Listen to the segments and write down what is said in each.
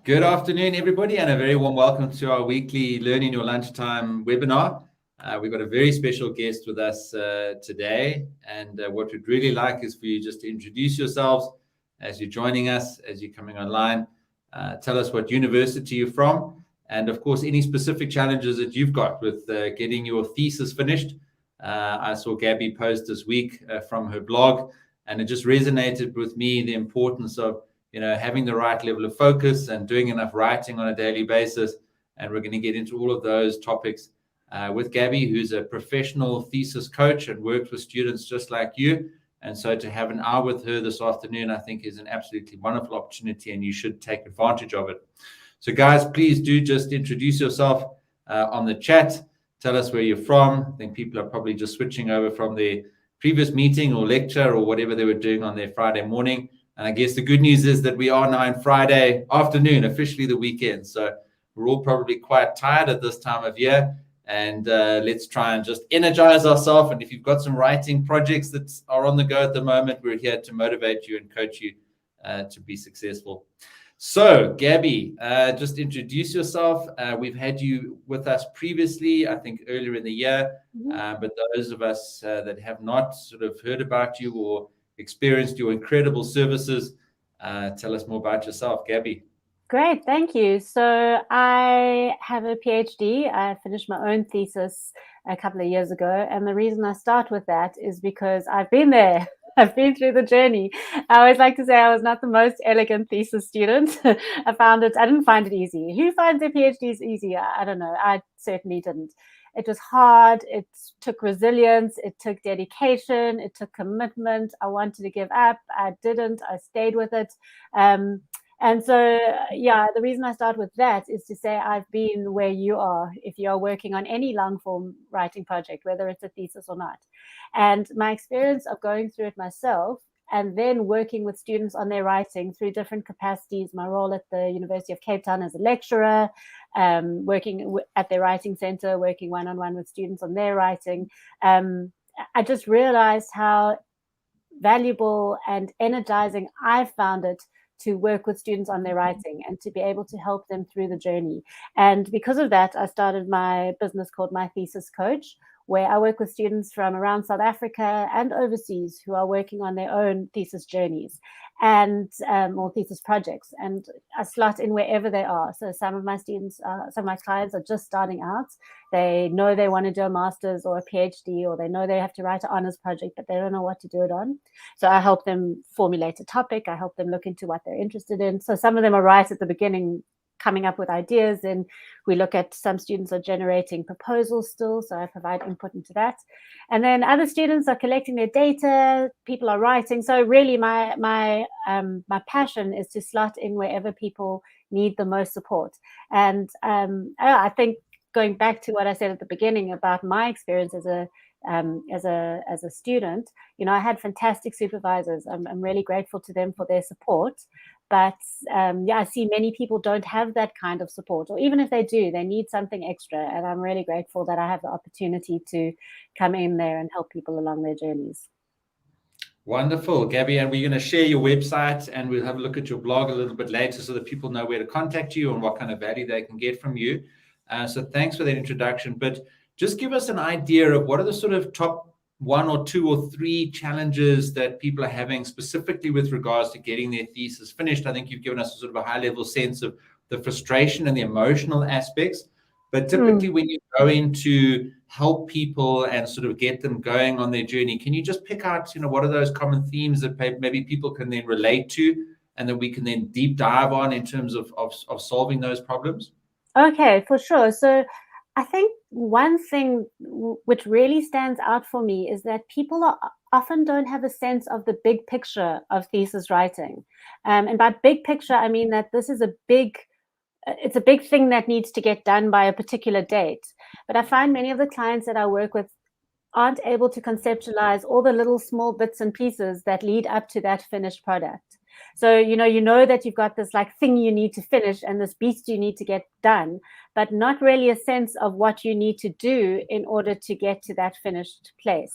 Good afternoon, everybody, and a very warm welcome to our weekly Learning Your Lunchtime webinar. We've got a very special guest with us today, and what we'd really like is for you just to introduce yourselves as you're joining us, as you're coming online. Tell us what university you're from, and of course, any specific challenges that you've got with getting your thesis finished. I saw Gabi post this week from her blog, and it just resonated with me, the importance of having the right level of focus and doing enough writing on a daily basis. And we're going to get into all of those topics with Gabi, who's a professional thesis coach and works with students just like you. And so to have an hour with her this afternoon, I think is an absolutely wonderful opportunity, and you should take advantage of it. So guys, please do just introduce yourself on the chat. Tell us where you're from. I think people are probably just switching over from their previous meeting or lecture or whatever they were doing on their Friday morning. And I guess the good news is that we are now in Friday afternoon, officially the weekend. So we're all probably quite tired at this time of year. And let's try and just energize ourselves. And if you've got some writing projects that are on the go at the moment, we're here to motivate you and coach you to be successful. So, Gabi, just introduce yourself. We've had you with us previously, I think earlier in the year. But those of us that have not sort of heard about you or experienced your incredible services, tell us more about yourself, Gabi. Great, thank you. So I have a PhD. I finished my own thesis a couple of years ago. And the reason I start with that is because I've been there. I've been through the journey. I always like to say I was not the most elegant thesis student. I didn't find it easy. Who finds their PhDs easy? I don't know. I certainly didn't. It was hard. It took resilience. It took dedication. It took commitment. I wanted to give up. I didn't. I stayed with it. And so, yeah, the reason I start with that is to say I've been where you are if you're working on any long form writing project, whether it's a thesis or not. And my experience of going through it myself and then working with students on their writing through different capacities, my role at the University of Cape Town as a lecturer, working at their writing center, working one-on-one with students on their writing, I just realized how valuable and energizing I found it to work with students on their writing and to be able to help them through the journey. And because of that, I started my business called My Thesis Coach, where I work with students from around South Africa and overseas who are working on their own thesis journeys and or thesis projects. And I slot in wherever they are. So some of my students, some of my clients are just starting out. They know they want to do a master's or a PhD, or they know they have to write an honors project, but they don't know what to do it on. So I help them formulate a topic. I help them look into what they're interested in. So some of them are right at the beginning, coming up with ideas, and we look at some students are generating proposals still, so I provide input into that. And then other students are collecting their data, people are writing. So really my passion is to slot in wherever people need the most support. And I think going back to what I said at the beginning about my experience as a student, I had fantastic supervisors. I'm really grateful to them for their support. But I see many people don't have that kind of support, or even if they do, they need something extra. And I'm really grateful that I have the opportunity to come in there and help people along their journeys. Wonderful, Gabi. And we're going to share your website, and we'll have a look at your blog a little bit later so that people know where to contact you and what kind of value they can get from you. So thanks for that introduction. But just give us an idea of what are the sort of top 1 or 2 or 3 challenges that people are having specifically with regards to getting their thesis finished. I think you've given us a sort of a high level sense of the frustration and the emotional aspects. But typically when you go in to help people and sort of get them going on their journey, can you just pick out, what are those common themes that maybe people can then relate to and that we can then deep dive on in terms of solving those problems? Okay, for sure. So I think one thing which really stands out for me is that people often don't have a sense of the big picture of thesis writing. And by big picture, I mean that this is it's a big thing that needs to get done by a particular date. But I find many of the clients that I work with aren't able to conceptualize all the little small bits and pieces that lead up to that finished product. So, you know that you've got this thing you need to finish and this beast you need to get done, but not really a sense of what you need to do in order to get to that finished place.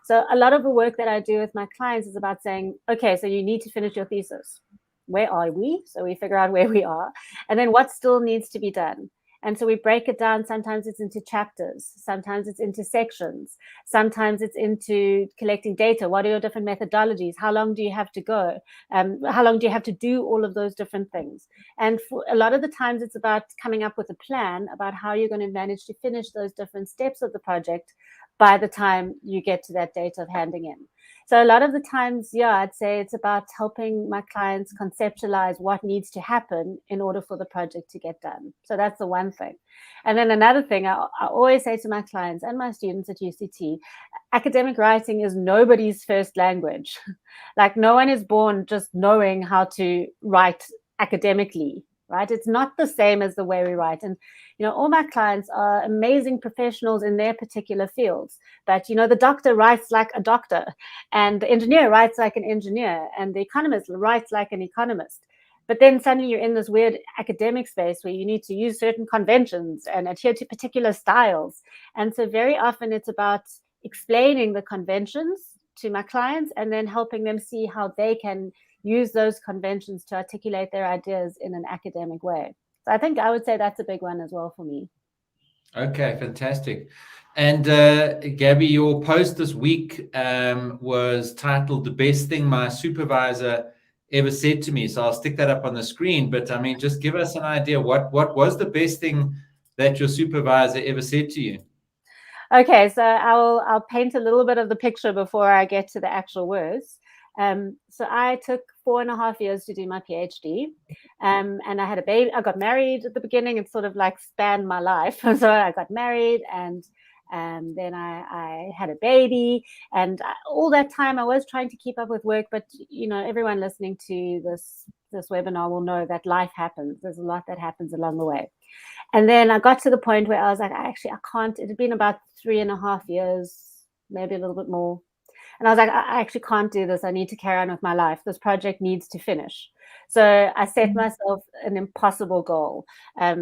So a lot of the work that I do with my clients is about saying, okay, so you need to finish your thesis. where are we? So we figure out where we are, and then what still needs to be done. And so we break it down. Sometimes it's into chapters, sometimes it's into sections, sometimes it's into collecting data. What are your different methodologies? How long do you have to go? How long do you have to do all of those different things? And for a lot of the times it's about coming up with a plan about how you're going to manage to finish those different steps of the project by the time you get to that date of handing in. So a lot of the times, yeah, I'd say it's about helping my clients conceptualize what needs to happen in order for the project to get done. So that's the one thing. And then another thing I always say to my clients and my students at UCT, academic writing is nobody's first language. Like no one is born just knowing how to write academically, right? It's not the same as the way we write. And, you know, all my clients are amazing professionals in their particular fields. But, you know, the doctor writes like a doctor, and the engineer writes like an engineer, and the economist writes like an economist. But then suddenly you're in this weird academic space where you need to use certain conventions and adhere to particular styles. And so very often it's about explaining the conventions to my clients and then helping them see how they can use those conventions to articulate their ideas in an academic way. So I think I would say that's a big one as well for me. Okay, fantastic. And Gabi, your post this week was titled "The Best Thing My Supervisor Ever Said to Me." So I'll stick that up on the screen. But I mean, just give us an idea. What was the best thing that your supervisor ever said to you? Okay, so I'll paint a little bit of the picture before I get to the actual words. So I took 4.5 years to do my PhD, and I had a baby. I got married at the beginning. It sort of like spanned my life. So I got married, and then I had a baby, and all that time I was trying to keep up with work. But you know, everyone listening to this webinar will know that life happens. There's a lot that happens along the way. And then I got to the point where I was like, I can't. It had been about 3.5 years, maybe a little bit more. And I was like, I actually can't do this. I need to carry on with my life. This project needs to finish. So I set myself an impossible goal. I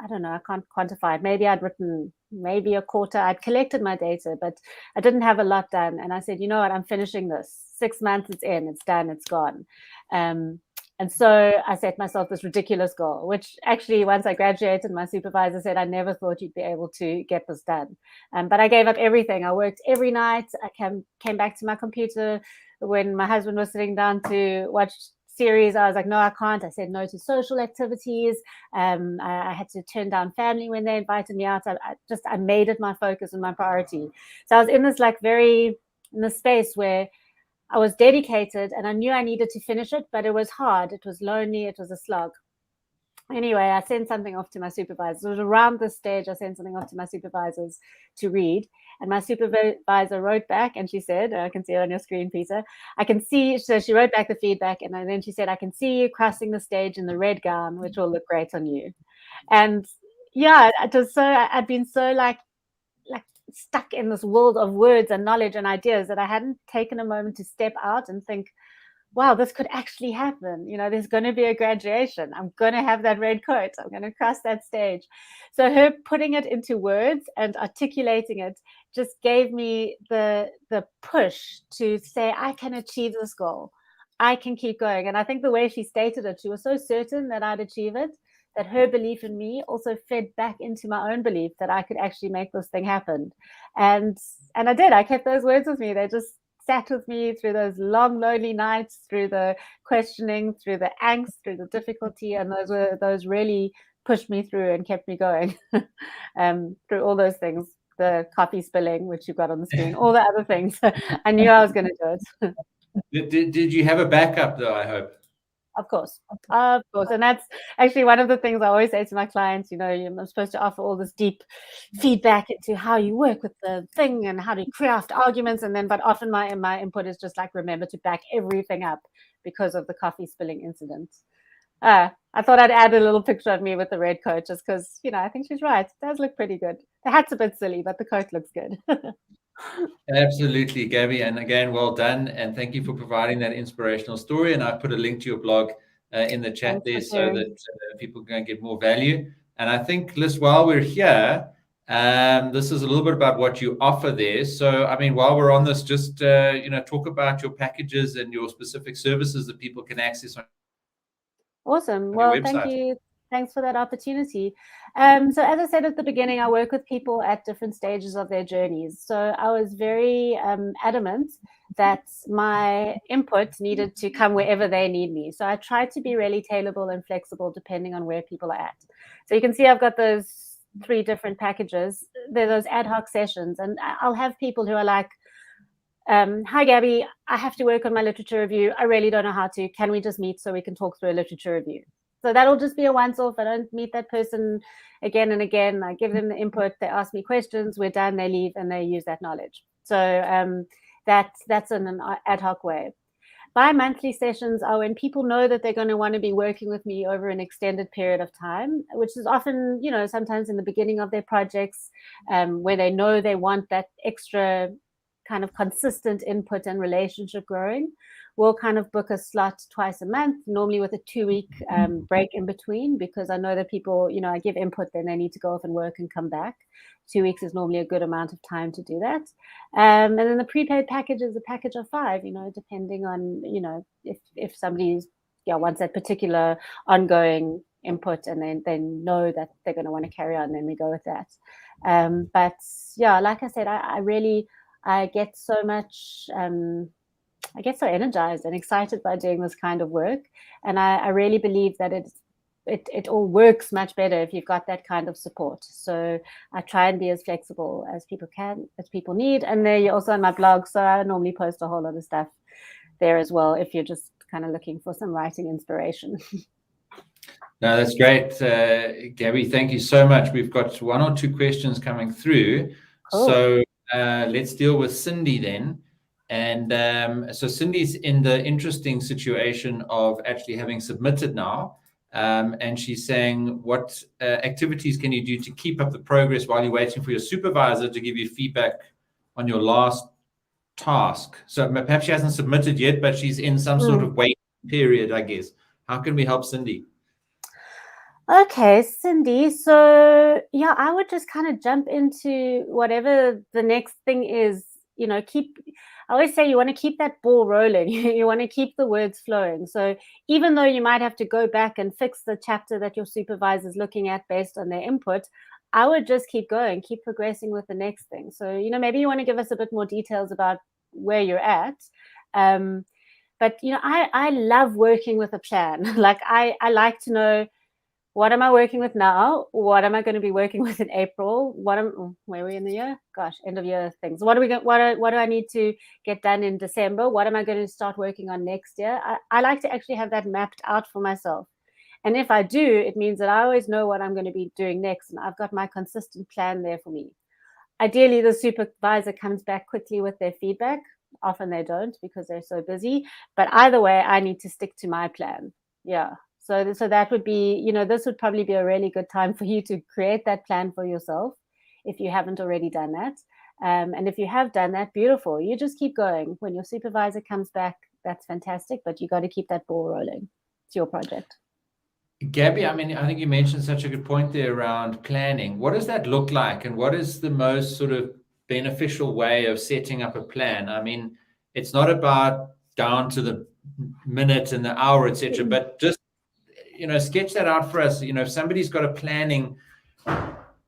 don't know, I can't quantify it. Maybe I'd written maybe a quarter. I'd collected my data, but I didn't have a lot done. And I said, you know what, I'm finishing this. 6 months, it's in, it's done, it's gone. And so I set myself this ridiculous goal, which actually, once I graduated, my supervisor said, I never thought you'd be able to get this done. But I gave up everything. I worked every night. I came back to my computer when my husband was sitting down to watch series. I was like, no, I can't. I said no to social activities. I had to turn down family when they invited me out. I made it my focus and my priority. So I was in this in this space where I was dedicated and I knew I needed to finish it, but it was hard. It was lonely. It was a slog. Anyway, I sent something off to my supervisors. It was around this stage I sent something off to my supervisors to read. And my supervisor wrote back and she said, I can see it on your screen, Peter. I can see, so she wrote back the feedback and then she said, I can see you crossing the stage in the red gown, which will look great on you. And yeah, it was so, I'd been so like stuck in this world of words and knowledge and ideas that I hadn't taken a moment to step out and think, wow, this could actually happen. You know, there's going to be a graduation. I'm going to have that red coat. I'm going to cross that stage. So her putting it into words and articulating it just gave me the push to say, I can achieve this goal. I can keep going. And I think the way she stated it, she was so certain that I'd achieve it, that her belief in me also fed back into my own belief that I could actually make this thing happen. And I did. I kept those words with me. They just sat with me through those long, lonely nights, through the questioning, through the angst, through the difficulty. And those really pushed me through and kept me going through all those things, the coffee spilling, which you've got on the screen, all the other things. I knew I was going to do it. Did you have a backup though, I hope? Of course. And that's actually one of the things I always say to my clients, you know, I'm supposed to offer all this deep feedback into how you work with the thing and how to craft arguments. But often my input is just like, remember to back everything up because of the coffee spilling incident. I thought I'd add a little picture of me with the red coat just because, you know, I think she's right. It does look pretty good. The hat's a bit silly, but the coat looks good. Absolutely, Gabi. And again, well done. And thank you for providing that inspirational story. And I put a link to your blog in the chat there so that people can get more value. And I think, Liz, while we're here, This is a little bit about what you offer there. So, I mean, while we're on this, just talk about your packages and your specific services that people can access on Awesome. your Well, website. thank you. Thanks for that opportunity. So as I said at the beginning, I work with people at different stages of their journeys. So I was very adamant that my input needed to come wherever they need me. So I try to be really tailorable and flexible depending on where people are at. So you can see I've got those 3 different packages. They're those ad hoc sessions, and I'll have people who are like, hi, Gabi, I have to work on my literature review. I really don't know how to. Can we just meet so we can talk through a literature review? So that'll just be a once-off. I don't meet that person again and again. I give them the input. They ask me questions. We're done. They leave and they use that knowledge. So that's in an ad hoc way. Bi-monthly sessions are when people know that they're going to want to be working with me over an extended period of time, which is often, sometimes in the beginning of their projects, where they know they want that extra kind of consistent input and relationship growing. We'll kind of book a slot twice a month, normally with a 2-week break in between, because I know that people, I give input, then they need to go off and work and come back. 2 weeks is normally a good amount of time to do that. And then the prepaid package is a package of 5, depending on, if somebody wants that particular ongoing input and they know that they're going to want to carry on, then we go with that. But yeah, like I said, I get so much, I get so energized and excited by doing this kind of work. And I really believe that it all works much better if you've got that kind of support. So I try and be as flexible as people need. And there you're also on my blog. So I normally post a whole lot of stuff there as well, if you're just kind of looking for some writing inspiration. No, that's great. Gabi, thank you so much. We've got 1 or 2 questions coming through. Cool. So let's deal with Cindy then. And so Cindy's in the interesting situation of actually having submitted now. And she's saying, what activities can you do to keep up the progress while you're waiting for your supervisor to give you feedback on your last task? So perhaps she hasn't submitted yet, but she's in some sort of wait period, I guess. How can we help Cindy? Okay, Cindy. So yeah, I would just kind of jump into whatever the next thing is. I always say you want to keep that ball rolling. You want to keep the words flowing. So even though you might have to go back and fix the chapter that your supervisor is looking at based on their input, I would just keep going, keep progressing with the next thing. So, maybe you want to give us a bit more details about where you're at. But, I love working with a plan. Like I like to know, what am I working with now? What am I going to be working with in April? Where are we in the year? Gosh, end of year things. What do I need to get done in December? What am I going to start working on next year? I like to actually have that mapped out for myself. And if I do, it means that I always know what I'm going to be doing next. And I've got my consistent plan there for me. Ideally, the supervisor comes back quickly with their feedback. Often they don't because they're so busy. But either way, I need to stick to my plan. Yeah. So that would be, this would probably be a really good time for you to create that plan for yourself if you haven't already done that. And if you have done that, beautiful. You just keep going. When your supervisor comes back, that's fantastic, but you got to keep that ball rolling. It's your project. Gabi, I mean, I think you mentioned such a good point there around planning. What does that look like? And what is the most sort of beneficial way of setting up a plan? I mean, it's not about down to the minute and the hour, etc., but just sketch that out for us. If somebody's got a planning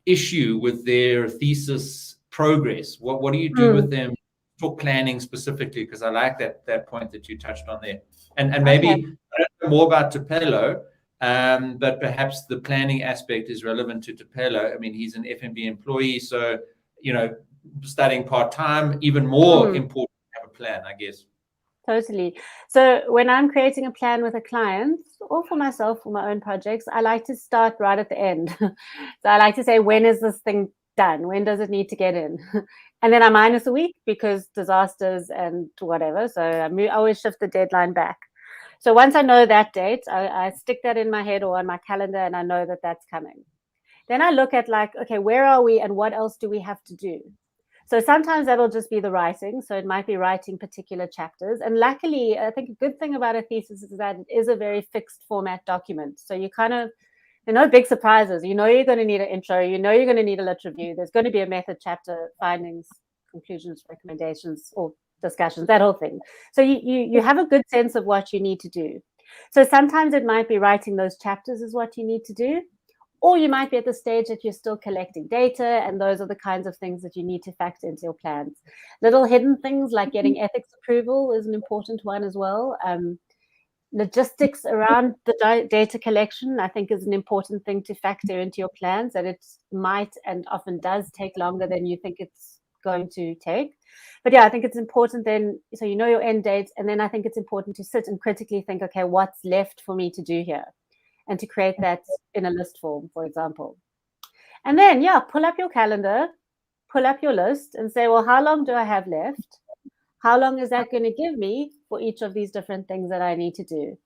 issue with their thesis progress, what do you do with them for planning specifically? Because I like that point that you touched on there. And maybe I don't know more about Tupelo, but perhaps the planning aspect is relevant to Tupelo. I mean, he's an FNB employee, so studying part-time, even more important to have a plan, I guess. Totally. So when I'm creating a plan with a client or for myself, for my own projects, I like to start right at the end. So I like to say, when is this thing done? When does it need to get in? And then I minus a week because disasters and whatever. So I always shift the deadline back. So once I know that date, I stick that in my head or on my calendar and I know that that's coming. Then I look at okay, where are we and what else do we have to do? So sometimes that'll just be the writing. So it might be writing particular chapters. And luckily, I think a good thing about a thesis is that it is a very fixed format document. So There are no big surprises. You know you're going to need an intro. You know you're going to need a lit review. There's going to be a method chapter, findings, conclusions, recommendations, or discussions, that whole thing. So you have a good sense of what you need to do. So sometimes it might be writing those chapters is what you need to do. Or you might be at the stage that you're still collecting data, and those are the kinds of things that you need to factor into your plans. Little hidden things like getting ethics approval is an important one as well. Logistics around the data collection, I think, is an important thing to factor into your plans, that it might and often does take longer than you think it's going to take. But yeah, I think it's important then, so you know your end date, and then I think it's important to sit and critically think, okay, what's left for me to do here? And to create that in a list form, for example. And then, yeah, pull up your calendar, pull up your list and say, well, how long do I have left? How long is that going to give me for each of these different things that I need to do?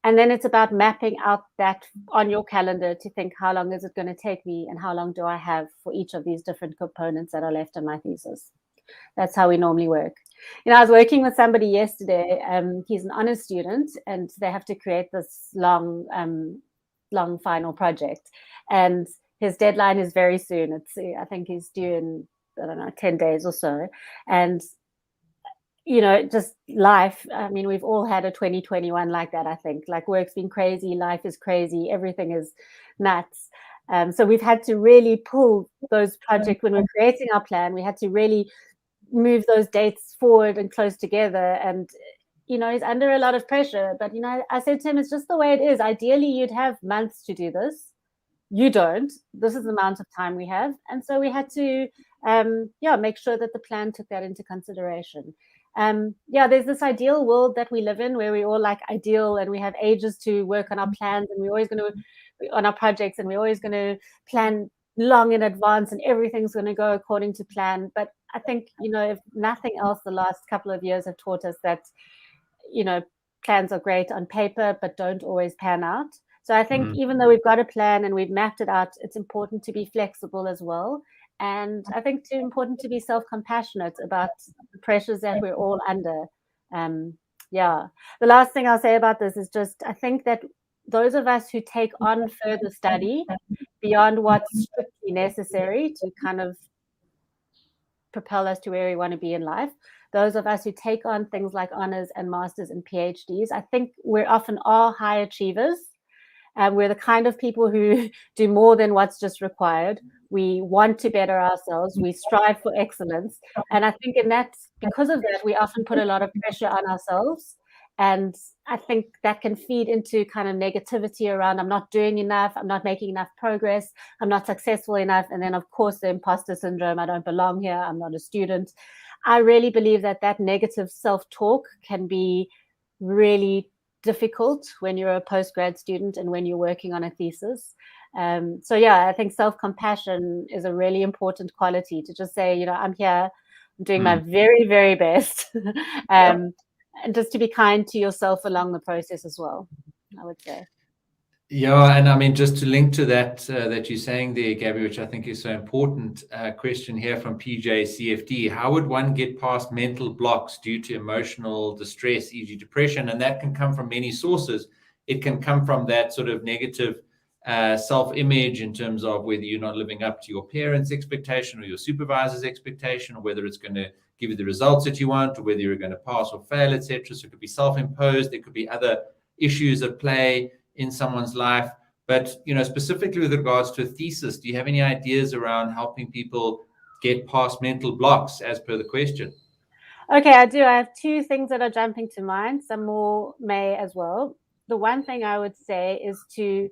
And then it's about mapping out that on your calendar to think, how long is it going to take me and how long do I have for each of these different components that are left in my thesis? That's how we normally work. You know, I was working with somebody yesterday. He's an honors student, and they have to create this long final project. And his deadline is very soon. I think he's due in, I don't know, 10 days or so. And, you know, just life. I mean, we've all had a 2021 like that, I think. Like, work's been crazy, life is crazy, everything is nuts. So we've had to really pull those projects when we're creating our plan. We had to really move those dates forward and close together, and you know, he's under a lot of pressure. But you know, I said to him, it's just the way it is. Ideally you'd have months to do this. You don't. This is the amount of time we have, and so we had to make sure that the plan took that into consideration. There's this ideal world that we live in where we all like ideal and we have ages to work on our plans, and we're always going to on our projects, and we're always going to plan long in advance and everything's going to go according to plan. But I think, you know, if nothing else, the last couple of years have taught us that, you know, plans are great on paper, but don't always pan out. So I think even though we've got a plan and we've mapped it out, it's important to be flexible as well. And I think it's important to be self-compassionate about the pressures that we're all under. The last thing I'll say about this is just, I think that those of us who take on further study beyond what's strictly necessary to kind of propel us to where we want to be in life, those of us who take on things like honors and masters and PhDs, I think we often are high achievers. We're the kind of people who do more than what's just required. We want to better ourselves. We strive for excellence. And I think because of that, we often put a lot of pressure on ourselves. And I think that can feed into kind of negativity around, I'm not doing enough, I'm not making enough progress, I'm not successful enough. And then, of course, the imposter syndrome, I don't belong here, I'm not a student. I really believe that negative self-talk can be really difficult when you're a postgrad student and when you're working on a thesis. I think self-compassion is a really important quality, to just say, you know, I'm here, I'm doing my very, very best. And just to be kind to yourself along the process as well, I would say. Yeah, and I mean, just to link to that, that you're saying there, Gabi, which I think is so important, question here from PJ CFD. How would one get past mental blocks due to emotional distress, e.g. depression? And that can come from many sources. It can come from that sort of negative self-image in terms of whether you're not living up to your parents' expectation or your supervisor's expectation, or whether it's going to give you the results that you want, or whether you're going to pass or fail, etc. So it could be self-imposed. There could be other issues at play in someone's life. But, you know, specifically with regards to a thesis, do you have any ideas around helping people get past mental blocks as per the question? Okay, I do. I have two things that are jumping to mind. Some more may as well. The one thing I would say is to,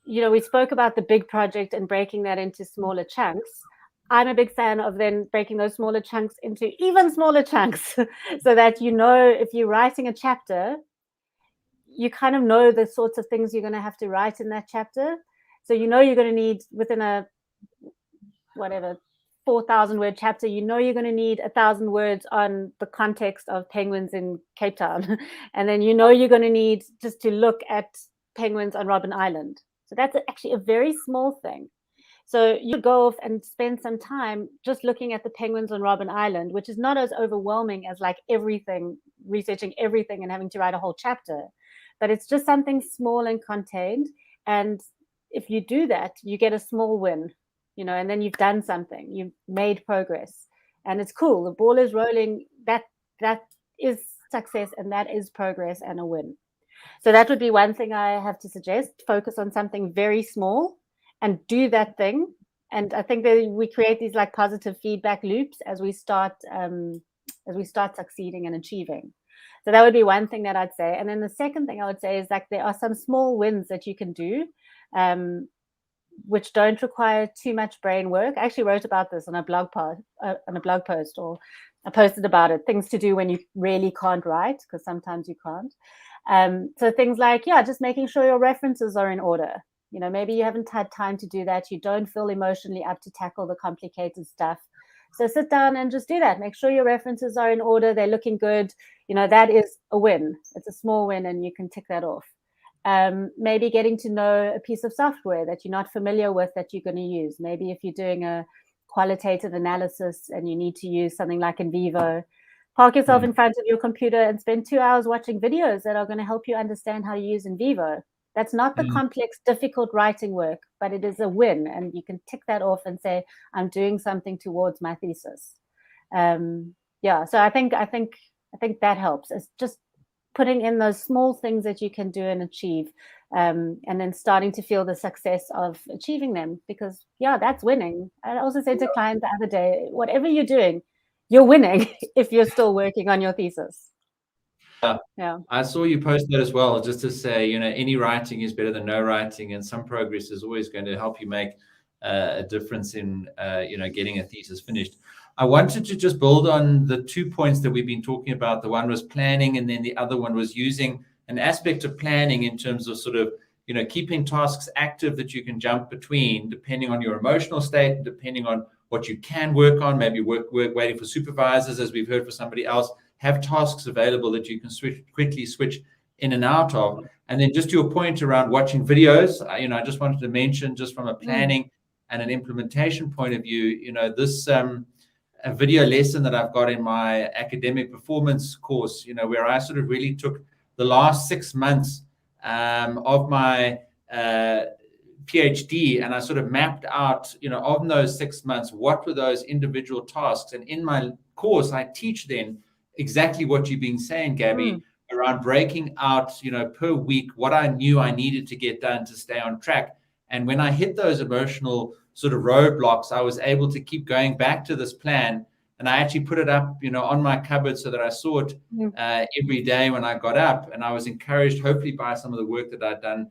you know, we spoke about the big project and breaking that into smaller chunks. I'm a big fan of then breaking those smaller chunks into even smaller chunks so that, you know, if you're writing a chapter, you kind of know the sorts of things you're going to have to write in that chapter. So, you know, you're going to need within a, 4,000 word chapter, you know, you're going to need 1,000 words on the context of penguins in Cape Town. And then, you know, you're going to need just to look at penguins on Robben Island. So that's actually a very small thing. So you go off and spend some time just looking at the penguins on Robben Island, which is not as overwhelming as like everything, researching everything and having to write a whole chapter. But it's just something small and contained. And if you do that, you get a small win, and then you've done something, you've made progress, and it's cool. The ball is rolling. That is success, and that is progress and a win. So that would be one thing I have to suggest. Focus on something very small and do that thing. And I think that we create these like positive feedback loops as we start succeeding and achieving. So that would be one thing that I'd say. And then the second thing I would say is like there are some small wins that you can do, which don't require too much brain work. I actually wrote about this on a blog post, or I posted about it. Things to do when you really can't write, because sometimes you can't. So things like, just making sure your references are in order. Maybe you haven't had time to do that. You don't feel emotionally up to tackle the complicated stuff. So sit down and just do that. Make sure your references are in order. They're looking good. That is a win. It's a small win, and you can tick that off. Maybe getting to know a piece of software that you're not familiar with that you're going to use. Maybe if you're doing a qualitative analysis and you need to use something like NVivo, park yourself in front of your computer and spend 2 hours watching videos that are going to help you understand how to use NVivo. That's not the complex, difficult writing work, but it is a win, and you can tick that off and say, I'm doing something towards my thesis. So I think that helps. It's just putting in those small things that you can do and achieve, and then starting to feel the success of achieving them, because that's winning. I also said to a client the other day, whatever you're doing, you're winning if you're still working on your thesis. Yeah. I saw you post that as well, just to say, any writing is better than no writing, and some progress is always going to help you make a difference in, getting a thesis finished. I wanted to just build on the 2 points that we've been talking about. The one was planning, and then the other one was using an aspect of planning in terms of sort of, keeping tasks active that you can jump between, depending on your emotional state, depending on what you can work on, maybe work waiting for supervisors, as we've heard for somebody else. Have tasks available that you can quickly switch in and out of. And then just to your point around watching videos, I just wanted to mention, just from a planning and an implementation point of view, this a video lesson that I've got in my academic performance course, where I sort of really took the last 6 months of my PhD, and I sort of mapped out, of those 6 months, what were those individual tasks. And in my course, I teach then exactly what you've been saying, Gabi, around breaking out, per week, what I knew I needed to get done to stay on track. And when I hit those emotional sort of roadblocks, I was able to keep going back to this plan. And I actually put it up, on my cupboard so that I saw it every day when I got up. And I was encouraged, hopefully, by some of the work that I'd done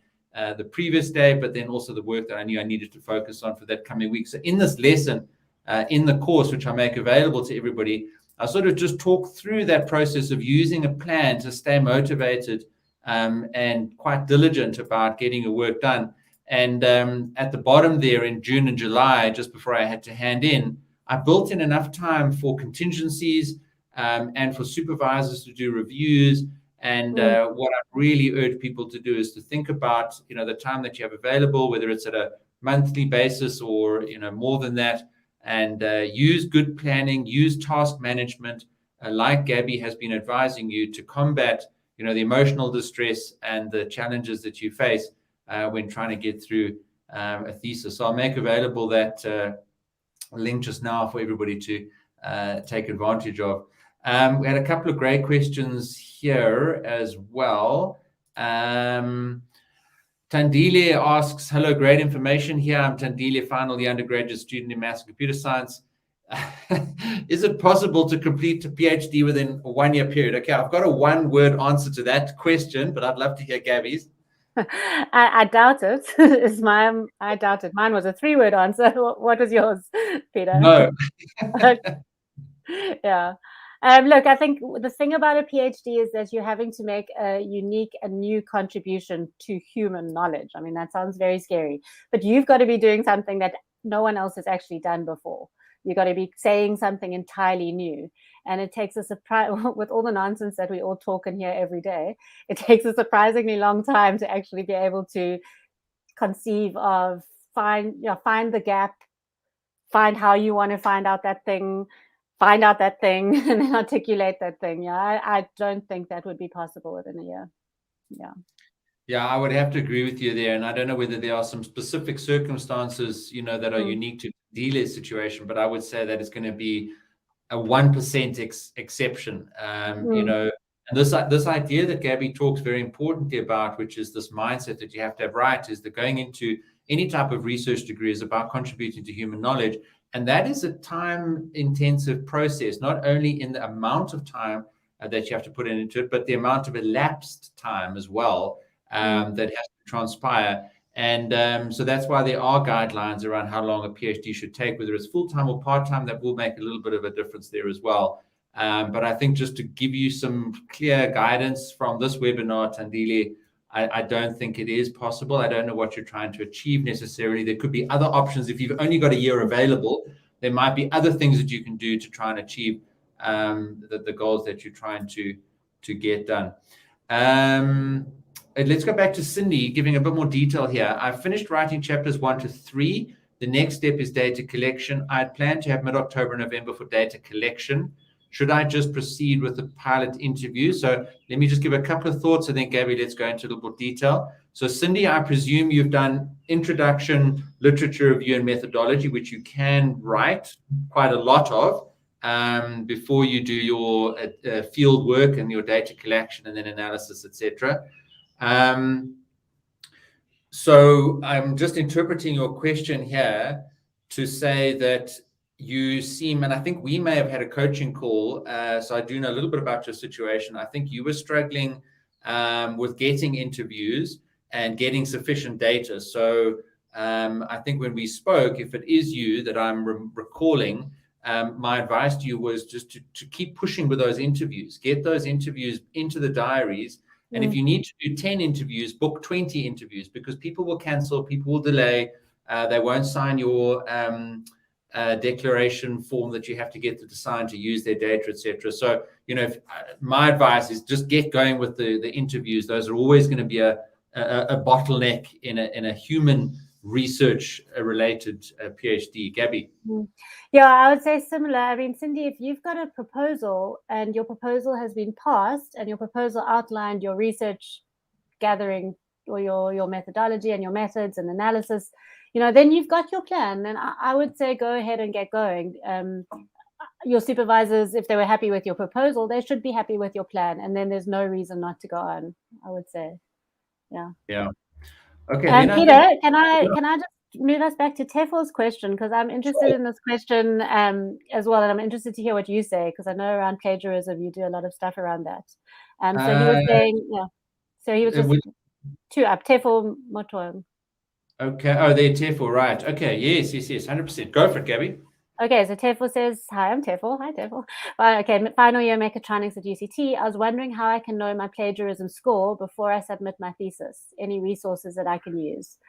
the previous day, but then also the work that I knew I needed to focus on for that coming week. So in this lesson, in the course, which I make available to everybody, I sort of just talk through that process of using a plan to stay motivated and quite diligent about getting your work done. And at the bottom there, in June and July, just before I had to hand in, I built in enough time for contingencies and for supervisors to do reviews. And what I really urge people to do is to think about, the time that you have available, whether it's at a monthly basis or, more than that, and use good planning, use task management, like Gabi has been advising you, to combat, the emotional distress and the challenges that you face when trying to get through a thesis. So I'll make available that link just now for everybody to take advantage of. We had a couple of great questions here as well. Tandile asks, hello, great information here. I'm Tandile, final year undergraduate student in maths and computer science. Is it possible to complete a PhD within a 1 year period? Okay, I've got a one-word answer to that question, but I'd love to hear Gabi's. I doubt it. I doubt it. Mine was a 3-word answer. What was yours, Peter? No. Yeah. Look, I think the thing about a PhD is that you're having to make a unique and new contribution to human knowledge. I mean, that sounds very scary, but you've got to be doing something that no one else has actually done before. You've got to be saying something entirely new. And it takes a surprise, with all the nonsense that we all talk in here every day, it takes a surprisingly long time to actually be able to conceive of, find the gap, find how you want to find out that thing, and then articulate that thing. I don't think that would be possible within a year. Yeah. Yeah, I would have to agree with you there. And I don't know whether there are some specific circumstances, that are unique to Delia's situation, but I would say that it's going to be a 1% exception. And this idea that Gabi talks very importantly about, which is this mindset that you have to have right, is that going into any type of research degree is about contributing to human knowledge. And that is a time-intensive process, not only in the amount of time that you have to put into it, but the amount of elapsed time as well that has to transpire. And so that's why there are guidelines around how long a PhD should take, whether it's full-time or part-time. That will make a little bit of a difference there as well. But I think just to give you some clear guidance from this webinar, Tandile, I don't think it is possible. I don't know what you're trying to achieve necessarily. There could be other options. If you've only got a year available, there might be other things that you can do to try and achieve the goals that you're trying to get done. Let's go back to Cindy, giving a bit more detail here. I've finished writing chapters 1 to 3. The next step is data collection. I had planned to have mid-October, November for data collection. Should I just proceed with the pilot interview? So let me just give a couple of thoughts, and then Gabi, let's go into a little more detail. So Cindy, I presume you've done introduction, literature review, and methodology, which you can write quite a lot of before you do your field work and your data collection and then analysis, etc. So I'm just interpreting your question here to say that you seem, and I think we may have had a coaching call, so I do know a little bit about your situation. I think you were struggling with getting interviews and getting sufficient data. So I think when we spoke, if it is you that I'm recalling, my advice to you was just to keep pushing with those interviews, get those interviews into the diaries. And if you need to do 10 interviews, book 20 interviews, because people will cancel, people will delay, they won't sign your declaration form that you have to get them to sign to use their data, etc. So, my advice is just get going with the interviews. Those are always going to be a bottleneck in a human research related PhD. Gabi. Yeah, I would say similar. I mean, Cindy, if you've got a proposal and your proposal has been passed and your proposal outlined your research gathering or your methodology and your methods and analysis, then you've got your plan. Then I would say go ahead and get going. Your supervisors, if they were happy with your proposal, they should be happy with your plan. And then there's no reason not to go on, I would say. Yeah. Yeah. Okay. And Peter, can I just move us back to Tefl's question, because I'm interested in this question as well, and I'm interested to hear what you say, because I know around plagiarism you do a lot of stuff around that. So he was saying, so he was just two up, Tefl Motoim. Okay. Oh, they're Tefl, right? Okay. Yes, 100%. Go for it, Gabi. Okay, so Tefl says, hi, I'm Tefl. Hi, Tefl. Okay, final year mechatronics at UCT. I was wondering how I can know my plagiarism score before I submit my thesis. Any resources that I can use?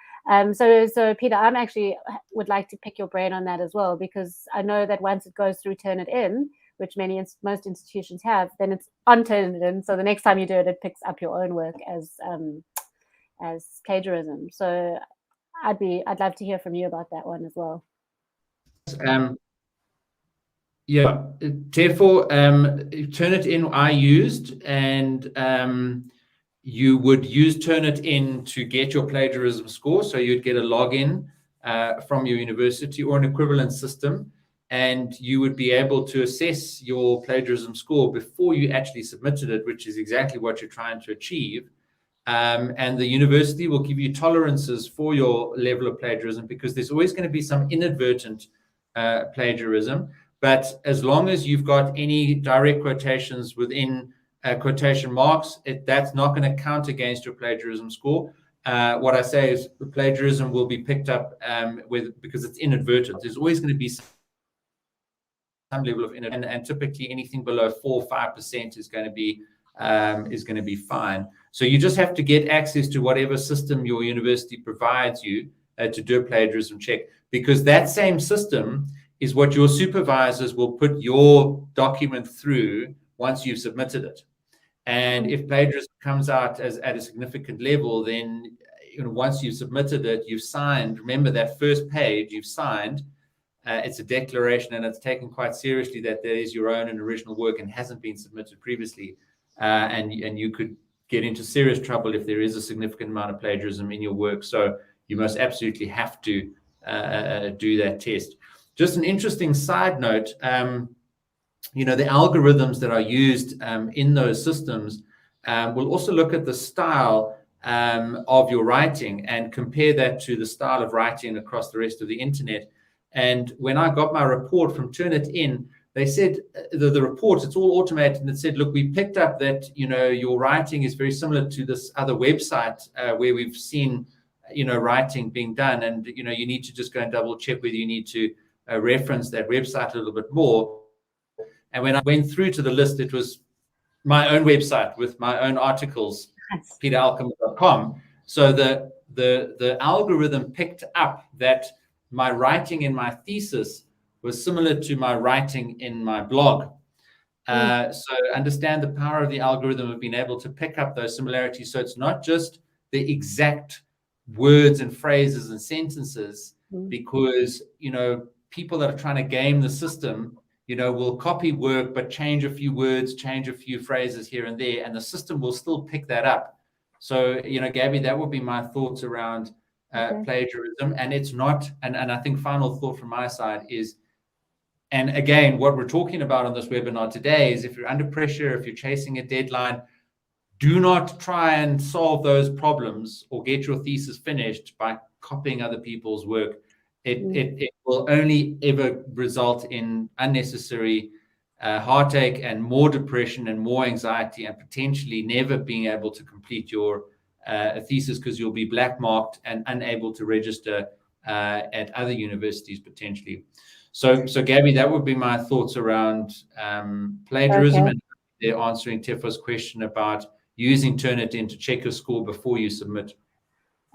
So Peter, I'm actually would like to pick your brain on that as well, because I know that once it goes through Turnitin, which most institutions have, then it's on Turnitin. So the next time you do it, it picks up your own work as plagiarism. So I'd love to hear from you about that one as well. Yeah, Tefl, Turnitin I used, and you would use Turnitin to get your plagiarism score. So you'd get a login from your university or an equivalent system, and you would be able to assess your plagiarism score before you actually submitted it, which is exactly what you're trying to achieve. And the university will give you tolerances for your level of plagiarism, because there's always going to be some inadvertent plagiarism. But as long as you've got any direct quotations within quotation marks, that's not going to count against your plagiarism score. What I say is the plagiarism will be picked up because it's inadvertent. There's always going to be some level of inadvertent, and typically anything below 4 or 5% is going to be fine. So you just have to get access to whatever system your university provides you to do a plagiarism check, because that same system is what your supervisors will put your document through once you've submitted it. And if plagiarism comes out at a significant level, then once you've submitted it, you've signed. Remember that first page you've signed. It's a declaration, and it's taken quite seriously that is your own and original work and hasn't been submitted previously. And you could get into serious trouble if there is a significant amount of plagiarism in your work. So you most absolutely have to do that test. Just an interesting side note, the algorithms that are used in those systems will also look at the style of your writing and compare that to the style of writing across the rest of the internet. And when I got my report from Turnitin, they said the report, it's all automated, and it said, look, we picked up that your writing is very similar to this other website where we've seen writing being done, and you need to just go and double check whether you need to reference that website a little bit more. And when I went through to the list, it was my own website with my own articles, peteralcom.com. So the algorithm picked up that my writing in my thesis was similar to my writing in my blog. So understand the power of the algorithm of being able to pick up those similarities. So it's not just the exact words and phrases and sentences, because people that are trying to game the system will copy work but change a few words, change a few phrases here and there, and the system will still pick that up. So Gabi, that would be my thoughts around plagiarism. And it's not, and I think final thought from my side is, and again, what we're talking about on this webinar today is, if you're under pressure, if you're chasing a deadline, do not try and solve those problems or get your thesis finished by copying other people's work. It will only ever result in unnecessary heartache and more depression and more anxiety, and potentially never being able to complete your thesis, because you'll be black marked and unable to register at other universities potentially. So Gabi, that would be my thoughts around plagiarism. And they're answering Tefo's question about using Turnitin to check your score before you submit.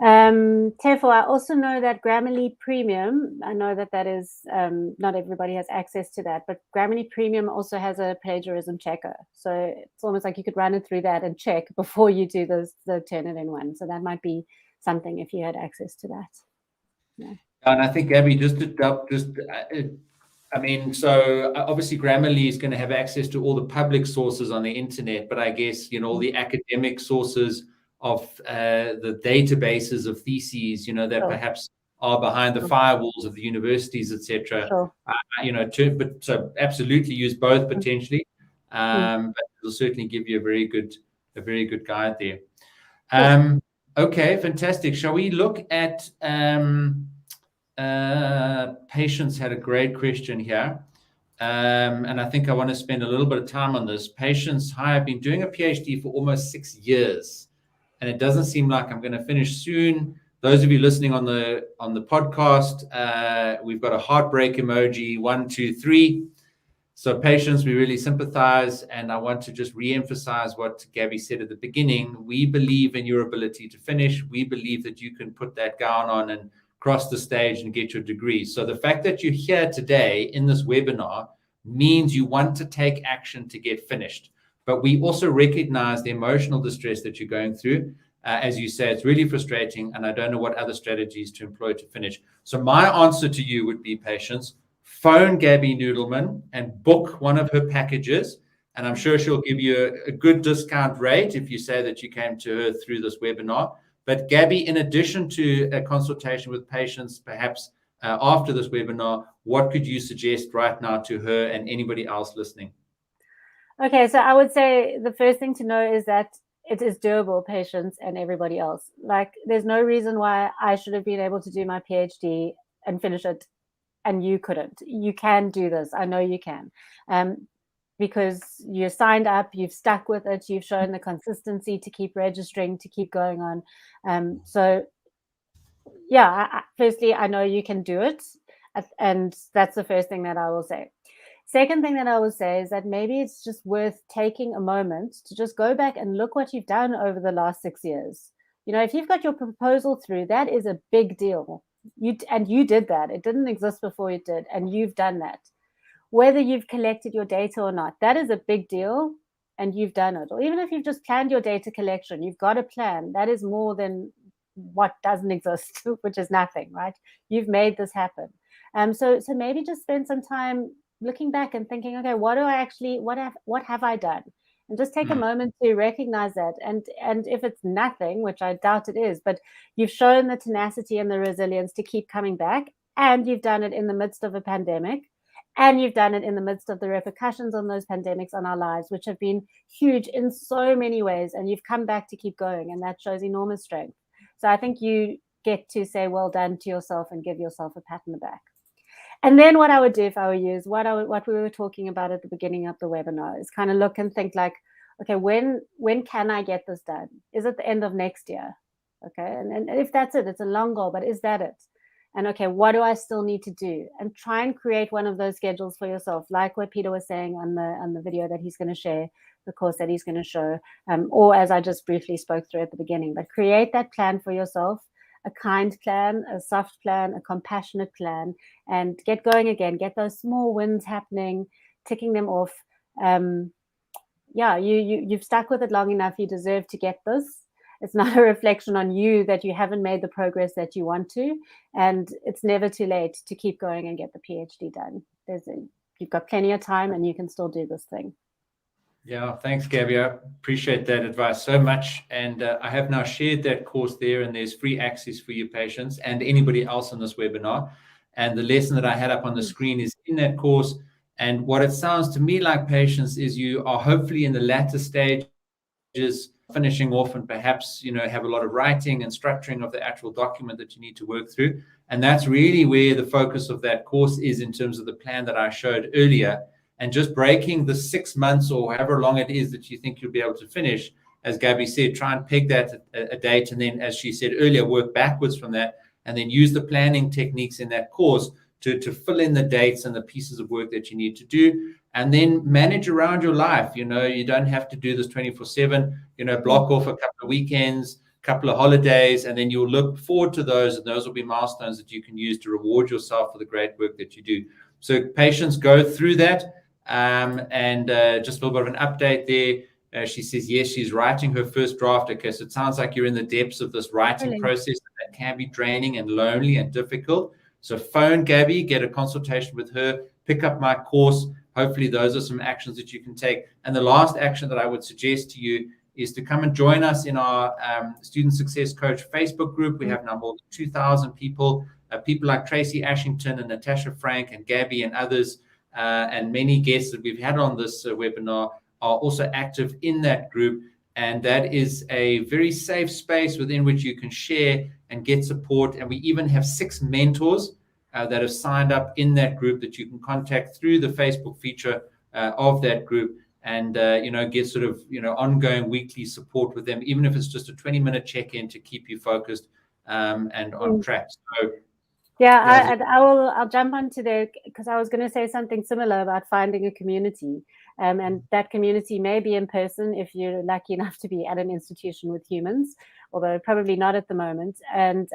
Tefo, I also know that Grammarly Premium, I know that is, not everybody has access to that, but Grammarly Premium also has a plagiarism checker. So it's almost like you could run it through that and check before you do the Turnitin one. So that might be something if you had access to that. Yeah. And I think, Gabi, so obviously Grammarly is going to have access to all the public sources on the internet, but I guess, all the academic sources of the databases of theses, that perhaps are behind the firewalls of the universities, etc. But so absolutely use both potentially, but it'll certainly give you a very good guide there. Okay, fantastic. Shall we look at Patience had a great question here. And I think I want to spend a little bit of time on this. Patience, hi, I've been doing a PhD for almost 6 years, and it doesn't seem like I'm going to finish soon. Those of you listening on the podcast, we've got a heartbreak emoji, 1, 2, 3. So Patience, we really sympathize, and I want to just re-emphasize what Gabi said at the beginning. We believe in your ability to finish. We believe that you can put that gown on and cross the stage and get your degree. So the fact that you're here today in this webinar means you want to take action to get finished. But we also recognize the emotional distress that you're going through. As you say, it's really frustrating, and I don't know what other strategies to employ to finish. So my answer to you would be, Patience, phone Gabi Nudelman and book one of her packages, and I'm sure she'll give you a good discount rate if you say that you came to her through this webinar. But Gabi, in addition to a consultation with Patience, perhaps after this webinar, what could you suggest right now to her and anybody else listening? Okay, so I would say the first thing to know is that it is doable, Patience, and everybody else. Like, there's no reason why I should have been able to do my PhD and finish it, and you couldn't. You can do this. I know you can. Because you're signed up, you've stuck with it, you've shown the consistency to keep registering, to keep going on. So yeah, firstly, I know you can do it. And that's the first thing that I will say. Second thing that I will say is that maybe it's just worth taking a moment to just go back and look what you've done over the last 6 years. If you've got your proposal through, that is a big deal. You did that. It didn't exist before you did, and you've done that. Whether you've collected your data or not, that is a big deal, and you've done it. Or even if you've just planned your data collection, you've got a plan. That is more than what doesn't exist, which is nothing, right? You've made this happen. So maybe just spend some time looking back and thinking, okay, what have I done? And just take a moment to recognize that. And if it's nothing, which I doubt it is, but you've shown the tenacity and the resilience to keep coming back, and you've done it in the midst of a pandemic, and you've done it in the midst of the repercussions on those pandemics on our lives, which have been huge in so many ways, and you've come back to keep going, and that shows enormous strength. So I think you get to say well done to yourself and give yourself a pat on the back. And then what I would do if I were you is what we were talking about at the beginning of the webinar is kind of look and think like, okay, when can I get this done? Is it the end of next year? Okay, and if that's it, it's a long goal, but is that it? And okay, what do I still need to do? And try and create one of those schedules for yourself, like what Peter was saying on the video that he's going to share, the course that he's going to show, or as I just briefly spoke through at the beginning. But create that plan for yourself, a kind plan, a soft plan, a compassionate plan, and get going again. Get those small wins happening, ticking them off. Yeah, you've stuck with it long enough. You deserve to get this. It's not a reflection on you that you haven't made the progress that you want to, and it's never too late to keep going and get the PhD done. You've got plenty of time, and you can still do this thing. Yeah, thanks, Gabi. I appreciate that advice so much. And I have now shared that course there, and there's free access for you patients and anybody else on this webinar. And the lesson that I had up on the screen is in that course. And what it sounds to me like, patients, is you are hopefully in the latter stages, finishing off, and perhaps, have a lot of writing and structuring of the actual document that you need to work through. And that's really where the focus of that course is in terms of the plan that I showed earlier. And just breaking the 6 months or however long it is that you think you'll be able to finish, as Gabi said, try and peg that a date. And then, as she said earlier, work backwards from that, and then use the planning techniques in that course to fill in the dates and the pieces of work that you need to do. And then manage around your life. You don't have to do this 24/7, block off a couple of weekends, a couple of holidays, and then you'll look forward to those. And those will be milestones that you can use to reward yourself for the great work that you do. So patients, go through that. And just a little bit of an update there. She says, yes, she's writing her first draft. Okay, so it sounds like you're in the depths of this writing process that can be draining and lonely and difficult. So phone Gabi, get a consultation with her, pick up my course. Hopefully those are some actions that you can take. And the last action that I would suggest to you is to come and join us in our Student Success Coach Facebook group. We have now more than 2,000 people, people like Tracy Ashington and Natasha Frank and Gabi and others. And many guests that we've had on this webinar are also active in that group. And that is a very safe space within which you can share and get support. And we even have 6 mentors that have signed up in that group that you can contact through the Facebook feature of that group, and get sort of ongoing weekly support with them, even if it's just a 20-minute check-in to keep you focused and on track. So yeah, I'll jump onto there, because I was going to say something similar about finding a community, and that community may be in person if you're lucky enough to be at an institution with humans, although probably not at the moment. And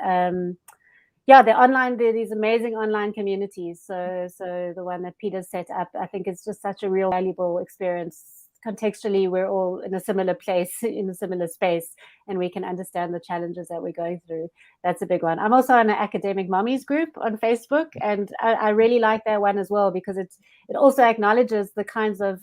there are these amazing online communities. So the one that Peter set up, I think it's just such a real valuable experience. Contextually, we're all in a similar place, in a similar space, and we can understand the challenges that we're going through. That's a big one. I'm also on an academic mommies group on Facebook, and I really like that one as well, because it also acknowledges the kinds of,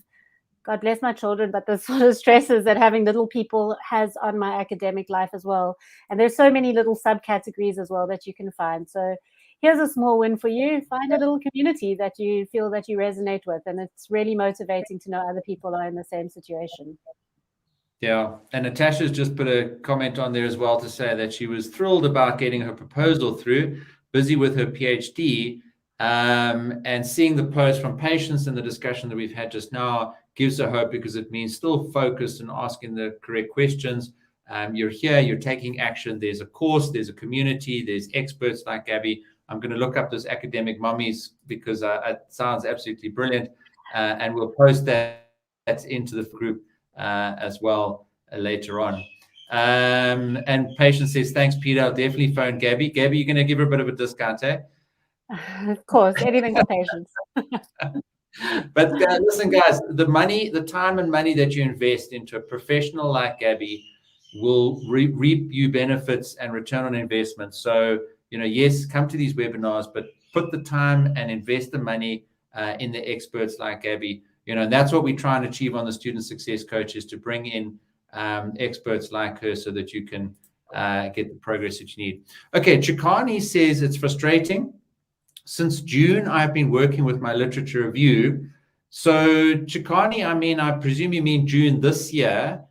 God bless my children, but the sort of stresses that having little people has on my academic life as well. And there's so many little subcategories as well that you can find. So here's a small win for you. Find a little community that you feel that you resonate with. And it's really motivating to know other people are in the same situation. Yeah. And Natasha's just put a comment on there as well to say that she was thrilled about getting her proposal through, busy with her PhD, and seeing the post from patients and the discussion that we've had just now gives her hope, because it means still focused and asking the correct questions. You're here, you're taking action. There's a course, there's a community, there's experts like Gabi. I'm going to look up those academic mummies, because it sounds absolutely brilliant. And we'll post that into the group as well later on. And Patience says, thanks, Peter. I'll definitely phone Gabi. Gabi, you're going to give her a bit of a discount, eh? Of course, anything for patients. But listen, guys, the time and money that you invest into a professional like Gabi will reap you benefits and return on investment. So, yes, come to these webinars, but put the time and invest the money in the experts like Gabi. And that's what we try and achieve on the Student Success Coach, is to bring in experts like her so that you can get the progress that you need. Okay, Chikani says it's frustrating. Since June, I've been working with my literature review. So Chikani, I presume you mean June this year.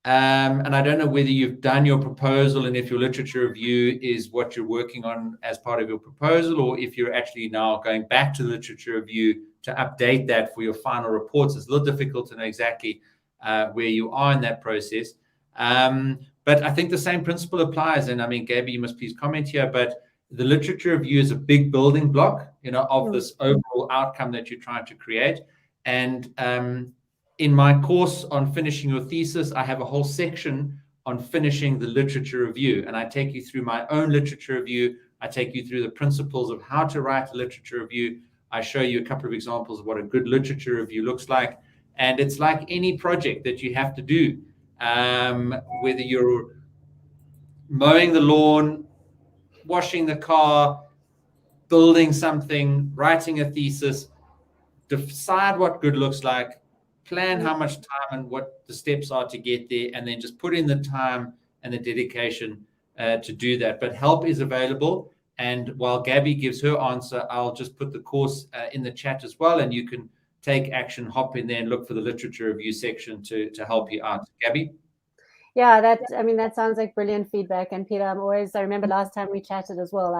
And I don't know whether you've done your proposal and if your literature review is what you're working on as part of your proposal, or if you're actually now going back to the literature review to update that for your final reports. It's a little difficult to know exactly where you are in that process. But I think the same principle applies. And Gabi, you must please comment here, but the literature review is a big building block, of this overall outcome that you're trying to create. And in my course on finishing your thesis, I have a whole section on finishing the literature review. And I take you through my own literature review. I take you through the principles of how to write a literature review. I show you a couple of examples of what a good literature review looks like. And it's like any project that you have to do, whether you're mowing the lawn, washing the car, building something, writing a thesis, decide what good looks like, plan how much time and what the steps are to get there, and then just put in the time and the dedication to do that. But help is available. And while Gabi gives her answer, I'll just put the course in the chat as well, and you can take action, hop in there and look for the literature review section to help you out. Gabi? Yeah, that sounds like brilliant feedback. And Peter, I remember last time we chatted as well,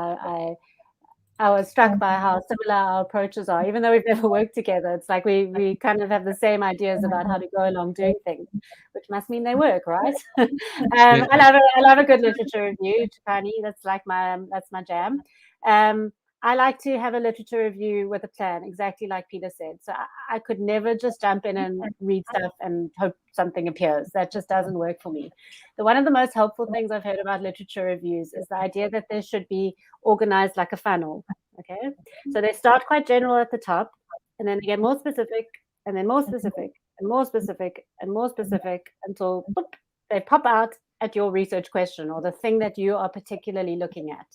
I was struck by how similar our approaches are, even though we've never worked together. It's like we kind of have the same ideas about how to go along doing things, which must mean they work, right? I love a good literature review, Chikani. That's my jam. I like to have a literature review with a plan, exactly like Peter said. So I could never just jump in and read stuff and hope something appears. That just doesn't work for me. One of the most helpful things I've heard about literature reviews is the idea that they should be organized like a funnel. Okay, so they start quite general at the top, and then they get more specific, and then more specific, and more specific, and more specific, until they pop out at your research question or the thing that you are particularly looking at.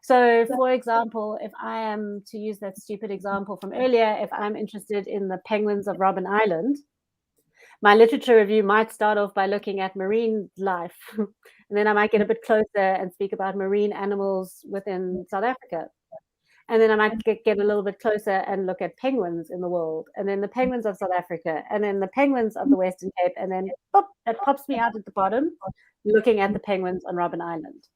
So, for example, if I am to use that stupid example from earlier, if I'm interested in the penguins of Robben Island, my literature review might start off by looking at marine life, and then I might get a bit closer and speak about marine animals within South Africa. And then I might get a little bit closer and look at penguins in the world, and then the penguins of South Africa, and then the penguins of the Western Cape, and then that pops me out at the bottom, looking at the penguins on Robben Island.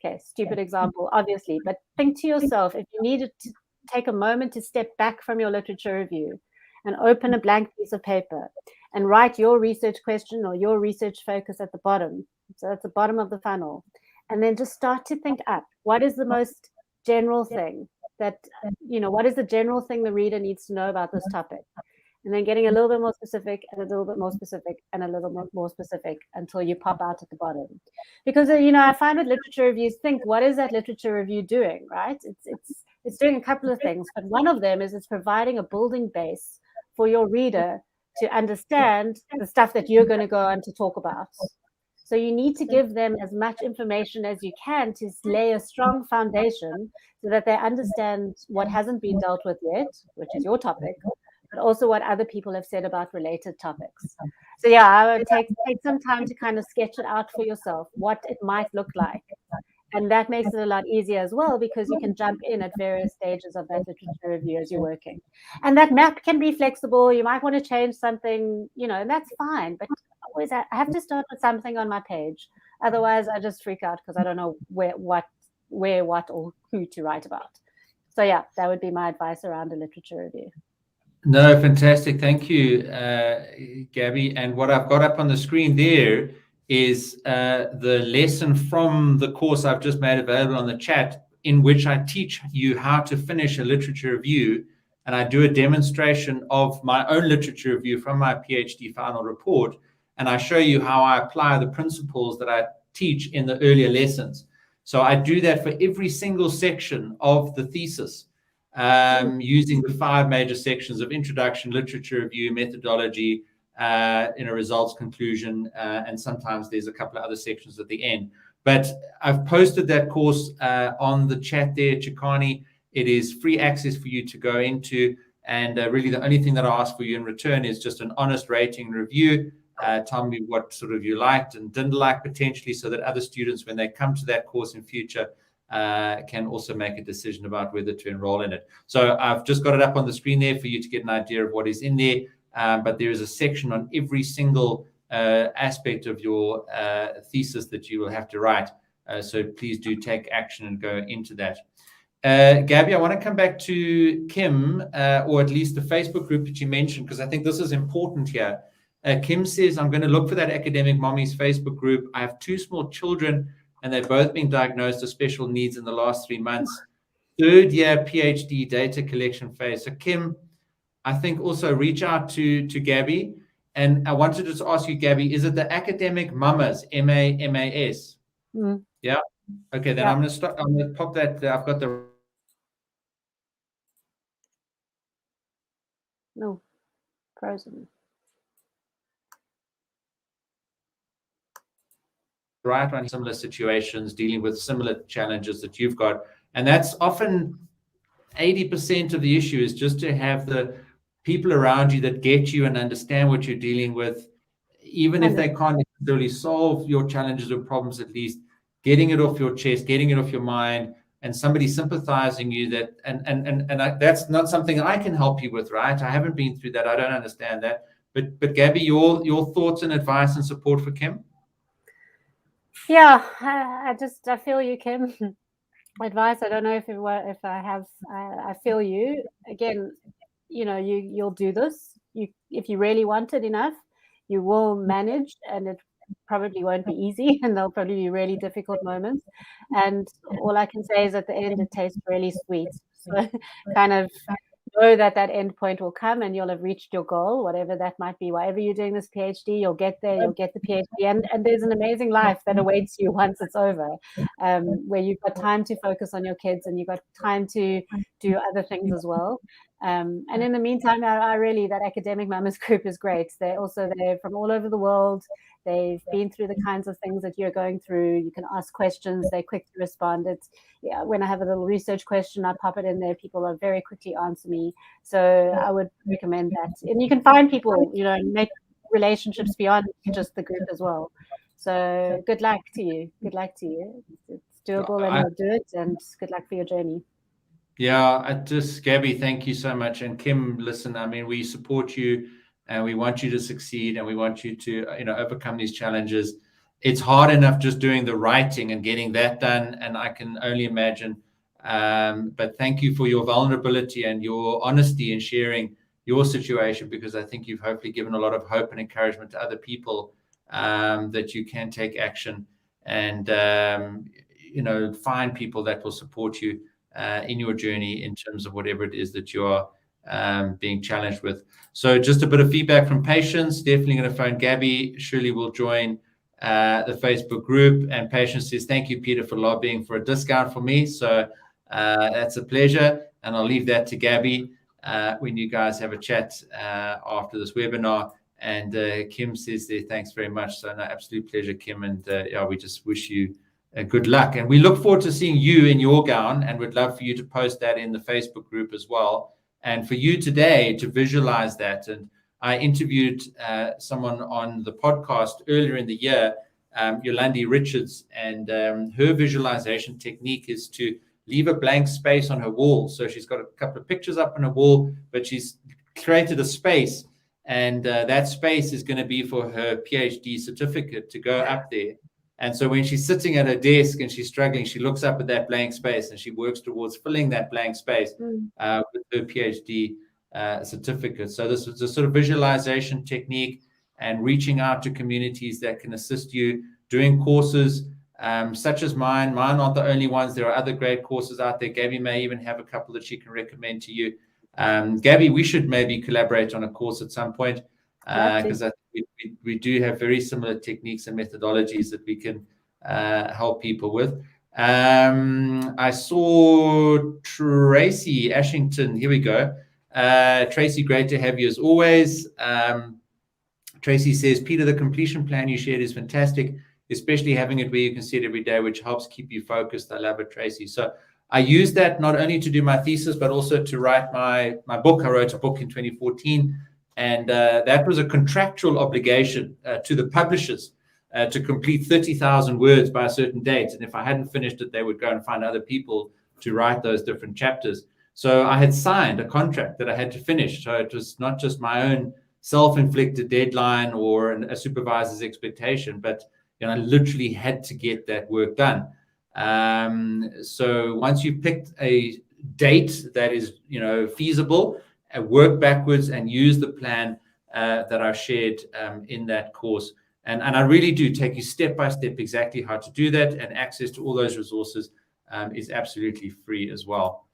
Okay, stupid example, obviously, but think to yourself, if you needed to take a moment to step back from your literature review and open a blank piece of paper and write your research question or your research focus at the bottom. So that's the bottom of the funnel. And then just start to think up, what is the most general thing what is the general thing the reader needs to know about this topic? And then getting a little bit more specific and a little bit more specific and a little bit more specific until you pop out at the bottom. Because, I find with literature reviews, what is that literature review doing, right? It's doing a couple of things, but one of them is it's providing a building base for your reader to understand the stuff that you're going to go on to talk about. So you need to give them as much information as you can to lay a strong foundation so that they understand what hasn't been dealt with yet, which is your topic, but also what other people have said about related topics. So yeah, I would take some time to kind of sketch it out for yourself, what it might look like. And that makes it a lot easier as well, because you can jump in at various stages of that literature review as you're working. And that map can be flexible. You might want to change something, and that's fine. But always, I have to start with something on my page. Otherwise, I just freak out because I don't know where, what, or who to write about. So yeah, that would be my advice around a literature review. No, fantastic. Thank you, Gabi. And what I've got up on the screen there is the lesson from the course I've just made available on the chat, in which I teach you how to finish a literature review. And I do a demonstration of my own literature review from my PhD final report. And I show you how I apply the principles that I teach in the earlier lessons. So I do that for every single section of the thesis, using the 5 major sections of introduction, literature review, methodology, results, conclusion, and sometimes there's a couple of other sections at the end. But I've posted that course on the chat there, Chikani. It is free access for you to go into. And really the only thing that I ask for you in return is just an honest rating review. Tell me what sort of you liked and didn't like potentially, so that other students, when they come to that course in future, can also make a decision about whether to enroll in it. So I've just got it up on the screen there for you to get an idea of what is in there. But there is a section on every single aspect of your thesis that you will have to write. So please do take action and go into that. Gabi, I want to come back to Kim, or at least the Facebook group that you mentioned, because I think this is important here. Kim says, I'm going to look for that Academic Mommies Facebook group. I have 2 small children, and they've both been diagnosed with special needs in the last 3 months. 3rd year PhD data collection phase. So Kim, I think also reach out to Gabi. And I wanted to just ask you, Gabi, is it the Academic Mamas, MAMAS? Yeah. Okay, then I'm going to start. I'm going to pop that. I've got the. No, frozen. Right on similar situations, dealing with similar challenges that you've got. And that's often 80% of the issue, is just to have the people around you that get you and understand what you're dealing with, even if they can't necessarily solve your challenges or problems, at least getting it off your chest, getting it off your mind, and somebody sympathizing you that, that's not something I can help you with, right? I haven't been through that. I don't understand that. But Gabi, your thoughts and advice and support for Kim? Yeah, I feel you, Kim. Advice, I don't know if I have. I feel you. Again, you know, you'll do this. If you really want it enough, you will manage, and it probably won't be easy, and there'll probably be really difficult moments. And all I can say is at the end, it tastes really sweet. So kind of know that end point will come, and you'll have reached your goal, whatever that might be. Whatever you're doing this PhD, you'll get there, you'll get the PhD, and there's an amazing life that awaits you once it's over, where you've got time to focus on your kids, and you've got time to do other things as well. And in the meantime, I really, that Academic Mamas group is great. They're from all over the world. They've been through the kinds of things that you're going through. You can ask questions. They're quick to respond. When I have a little research question, I pop it in there. People are very quickly answer me. So I would recommend that. And you can find people, you know, make relationships beyond just the group as well. So good luck to you. Good luck to you. It's doable, and you'll do it. And good luck for your journey. Yeah, Gabi, thank you so much. And Kim, listen, I mean, we support you, and we want you to succeed, and we want you to, you know, overcome these challenges. It's hard enough just doing the writing and getting that done, and I can only imagine. But thank you for your vulnerability and your honesty in sharing your situation, because I think you've hopefully given a lot of hope and encouragement to other people, that you can take action and, you know, find people that will support you in your journey in terms of whatever it is that you are being challenged with. So just a bit of feedback from Patience. Definitely going to phone Gabi. Surely will join the Facebook group. And Patience says, thank you, Peter, for lobbying for a discount for me. So that's a pleasure. And I'll leave that to Gabi when you guys have a chat after this webinar. And Kim says there, thanks very much. So no, absolute pleasure, Kim. And yeah, we just wish you good luck. And we look forward to seeing you in your gown, and would love for you to post that in the Facebook group as well. And for you today to visualize that. And I interviewed someone on the podcast earlier in the year, Yolandi Richards, and her visualization technique is to leave a blank space on her wall. So she's got a couple of pictures up on her wall, but she's created a space, and that space is going to be for her PhD certificate to go up there. And so when she's sitting at her desk and she's struggling, she looks up at that blank space and she works towards filling that blank space with her PhD certificate. So this is a sort of visualization technique, and reaching out to communities that can assist you, doing courses such as mine. Mine aren't the only ones. There are other great courses out there. Gabi may even have a couple that she can recommend to you. Gabi, we should maybe collaborate on a course at some point, because I think we do have very similar techniques and methodologies that we can help people with. I saw Tracy Ashington. Here we go. Tracy, great to have you as always. Tracy says, Peter, the completion plan you shared is fantastic, especially having it where you can see it every day, which helps keep you focused. I love it, Tracy. So I used that not only to do my thesis, but also to write my book. I wrote a book in 2014, and that was a contractual obligation to the publishers to complete 30,000 words by a certain date. And if I hadn't finished it, they would go and find other people to write those different chapters. So I had signed a contract that I had to finish. So it was not just my own self-inflicted deadline or a supervisor's expectation, but I literally had to get that work done. So once you've picked a date that is, feasible, work backwards and use the plan that I've shared in that course. And I really do take you step by step exactly how to do that, and access to all those resources is absolutely free as well.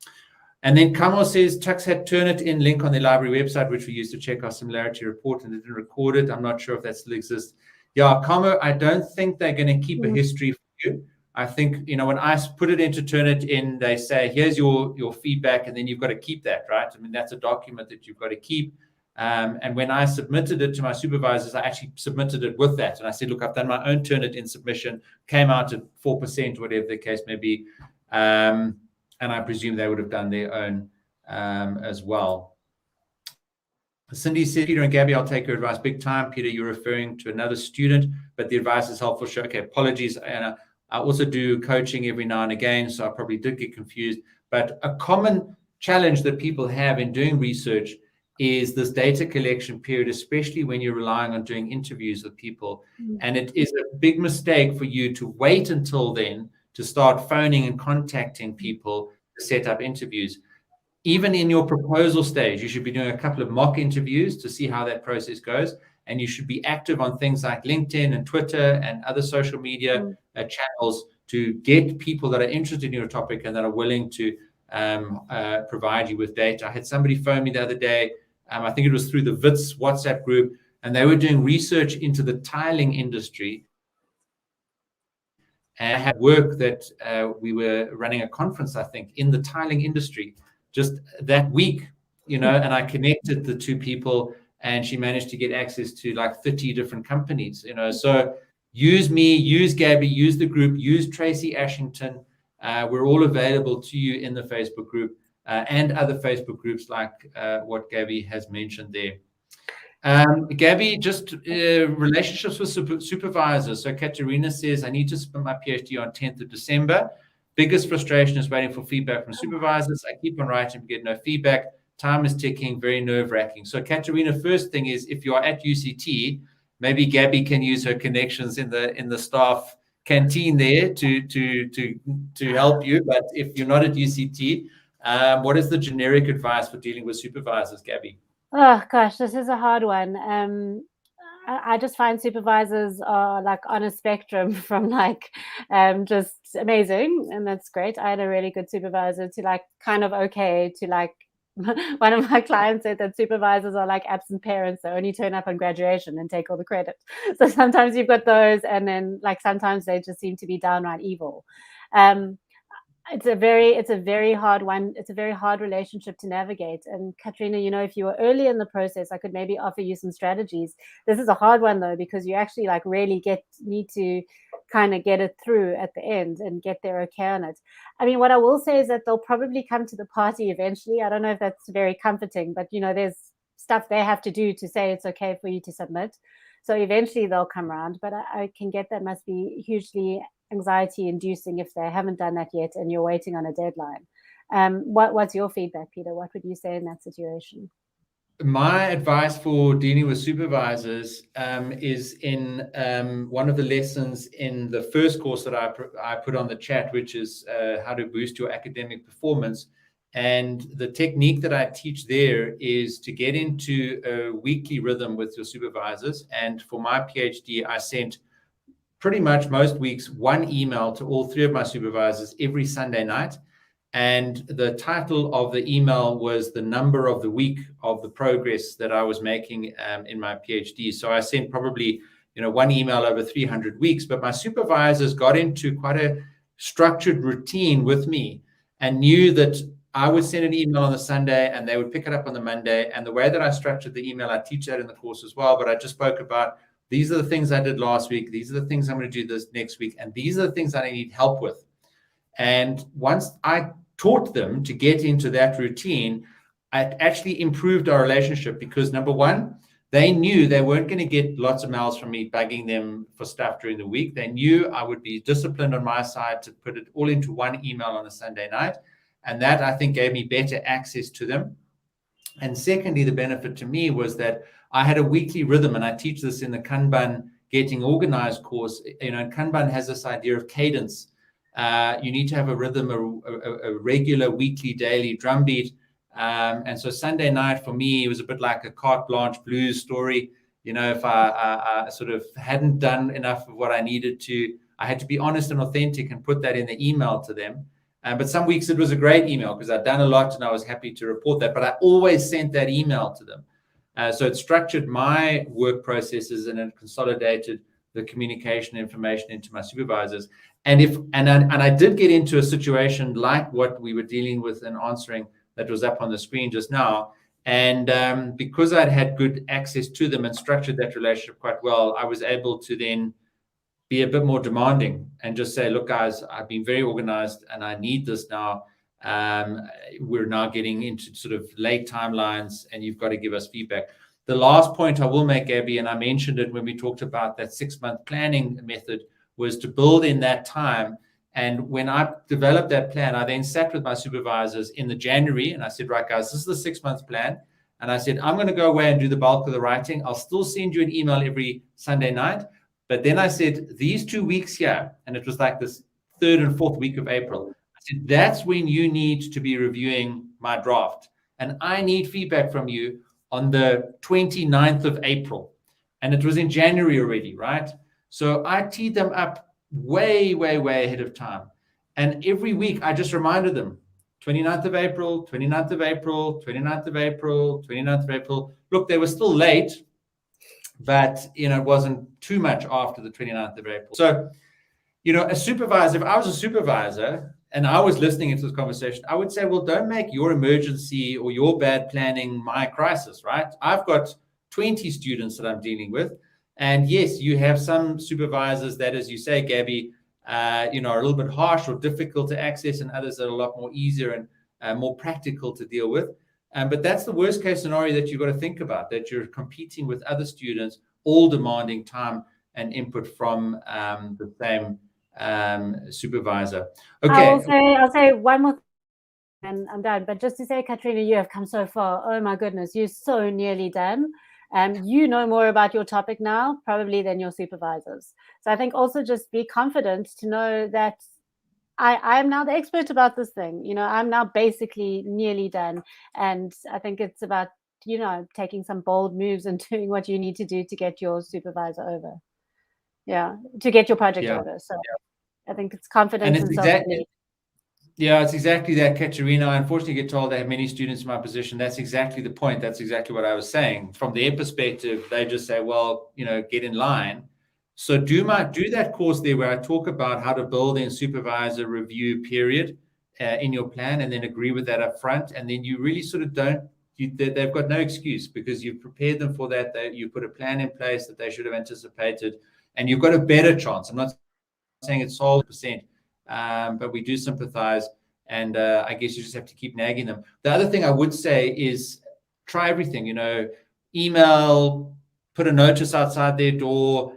And then Kamo says, Tux had Turnitin link on the library website, which we used to check our similarity report, and it didn't record it. I'm not sure if that still exists. Yeah, Kamo, I don't think they're going to keep a history for you. I think, when I put it into Turnitin, they say, here's your feedback, and then you've got to keep that, right? I mean, that's a document that you've got to keep. And when I submitted it to my supervisors, I actually submitted it with that. And I said, look, I've done my own Turnitin submission, came out at 4%, whatever the case may be. And I presume they would have done their own as well. Cindy said, Peter and Gabi, I'll take your advice big time. Peter, you're referring to another student, but the advice is helpful. Sure. Okay, apologies. And I also do coaching every now and again, so I probably did get confused. But a common challenge that people have in doing research is this data collection period, especially when you're relying on doing interviews with people. And it is a big mistake for you to wait until then to start phoning and contacting people to set up interviews. Even in your proposal stage, you should be doing a couple of mock interviews to see how that process goes. And you should be active on things like LinkedIn and Twitter and other social media channels to get people that are interested in your topic and that are willing to provide you with data. I had somebody phone me the other day. I think it was through the WITS WhatsApp group, and they were doing research into the tiling industry. And I had work that we were running a conference, I think, in the tiling industry just that week, and I connected the two people, and she managed to get access to like 30 different companies, So use me, use Gabi, use the group, use Tracy Ashington. We're all available to you in the Facebook group and other Facebook groups like what Gabi has mentioned there. Gabi, just relationships with supervisors. So Katerina says, I need to submit my PhD on 10th of December. Biggest frustration is waiting for feedback from supervisors. I keep on writing, get no feedback. Time is ticking, very nerve-wracking. So Katerina, first thing is, if you're at UCT, maybe Gabi can use her connections in the staff canteen there to help you. But if you're not at UCT, what is the generic advice for dealing with supervisors, Gabi? Oh gosh, this is a hard one. I just find supervisors are like on a spectrum from like just amazing, and that's great. I had a really good supervisor to like kind of okay to like one of my clients said that supervisors are like absent parents. They only turn up on graduation and take all the credit. So sometimes you've got those, and then like sometimes they just seem to be downright evil. It's a very hard one. It's a very hard relationship to navigate. And Katrina, if you were early in the process, I could maybe offer you some strategies. This is a hard one though, because you actually like really need to kind of get it through at the end and get their okay on it. I mean, what I will say is that they'll probably come to the party eventually. I don't know if that's very comforting, but there's stuff they have to do to say it's okay for you to submit. So eventually they'll come around, but I can get that must be hugely anxiety inducing if they haven't done that yet and you're waiting on a deadline. What's your feedback, Peter? What would you say in that situation? My advice for dealing with supervisors is in one of the lessons in the first course that I put on the chat, which is how to boost your academic performance. And the technique that I teach there is to get into a weekly rhythm with your supervisors. And for my PhD, I sent pretty much most weeks one email to all three of my supervisors every Sunday night. And the title of the email was the number of the week of the progress that I was making in my PhD. So I sent probably, one email over 300 weeks, but my supervisors got into quite a structured routine with me and knew that I would send an email on the Sunday and they would pick it up on the Monday. And the way that I structured the email, I teach that in the course as well, but I just spoke about these are the things I did last week. These are the things I'm going to do this next week. And these are the things that I need help with. And once I taught them to get into that routine, it actually improved our relationship because, number one, they knew they weren't going to get lots of mails from me bugging them for stuff during the week. They knew I would be disciplined on my side to put it all into one email on a Sunday night. And that, I think, gave me better access to them. And secondly, the benefit to me was that I had a weekly rhythm, and I teach this in the Kanban Getting Organized course. Kanban has this idea of cadence. You need to have a rhythm, a regular weekly, daily drumbeat. And so Sunday night for me, it was a bit like a carte blanche blues story. If I sort of hadn't done enough of what I needed to, I had to be honest and authentic and put that in the email to them. But some weeks it was a great email because I'd done a lot and I was happy to report that. But I always sent that email to them. So it structured my work processes and it consolidated the communication information into my supervisors. And I did get into a situation like what we were dealing with and answering that was up on the screen just now. And because I'd had good access to them and structured that relationship quite well, I was able to then be a bit more demanding and just say, look, guys, I've been very organized and I need this now. We're now getting into sort of late timelines and you've got to give us feedback. The last point I will make, Gabi, and I mentioned it when we talked about that 6-month planning method, was to build in that time. And when I developed that plan, I then sat with my supervisors in the January and I said, right, guys, this is the 6-month plan. And I said, I'm going to go away and do the bulk of the writing. I'll still send you an email every Sunday night. But then I said, these 2 weeks here, and it was like this 3rd and 4th week of April, I said, that's when you need to be reviewing my draft. And I need feedback from you on the 29th of April. And it was in January already, right? So I teed them up way, way, way ahead of time. And every week I just reminded them, 29th of April, 29th of April, 29th of April, 29th of April. Look, they were still late, but it wasn't too much after the 29th of April. So, a supervisor, if I was a supervisor and I was listening into this conversation, I would say, well, don't make your emergency or your bad planning my crisis, right? I've got 20 students that I'm dealing with. And yes, you have some supervisors that, as you say, Gabi, are a little bit harsh or difficult to access, and others that are a lot more easier and more practical to deal with. But that's the worst case scenario that you've got to think about, that you're competing with other students, all demanding time and input from the same supervisor. Okay. I'll say one more thing and I'm done. But just to say, Katrina, you have come so far. Oh my goodness, you're so nearly done. You know more about your topic now, probably, than your supervisors. So I think also just be confident to know that I'm now the expert about this thing. I'm now basically nearly done. And I think it's about, taking some bold moves and doing what you need to do to get your supervisor over. Yeah, to get your project over. So I think it's confidence and self-belief. Yeah, it's exactly that, Katerina. I unfortunately get told I have many students in my position. That's exactly the point. That's exactly what I was saying. From their perspective, they just say, well, get in line. So do that course there where I talk about how to build in supervisor review period in your plan, and then agree with that up front. And then you really sort of they've got no excuse because you've prepared them for that. You put a plan in place that they should have anticipated, and you've got a better chance. I'm not saying it's 100%, but we do sympathize. And I guess you just have to keep nagging them. The other thing I would say is try everything, email, put a notice outside their door,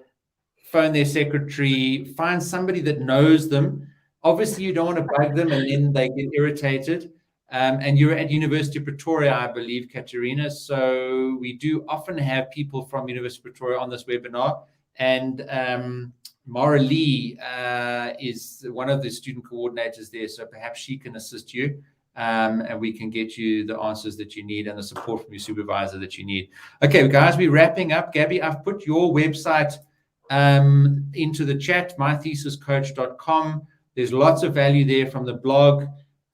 phone their secretary, find somebody that knows them. Obviously, you don't want to bug them and then they get irritated. And you're at University of Pretoria, I believe, Katerina. So we do often have people from University of Pretoria on this webinar. And Mara Lee is one of the student coordinators there. So perhaps she can assist you and we can get you the answers that you need and the support from your supervisor that you need. Okay, guys, we're wrapping up. Gabi, I've put your website into the chat, mythesiscoach.com. There's lots of value there from the blog.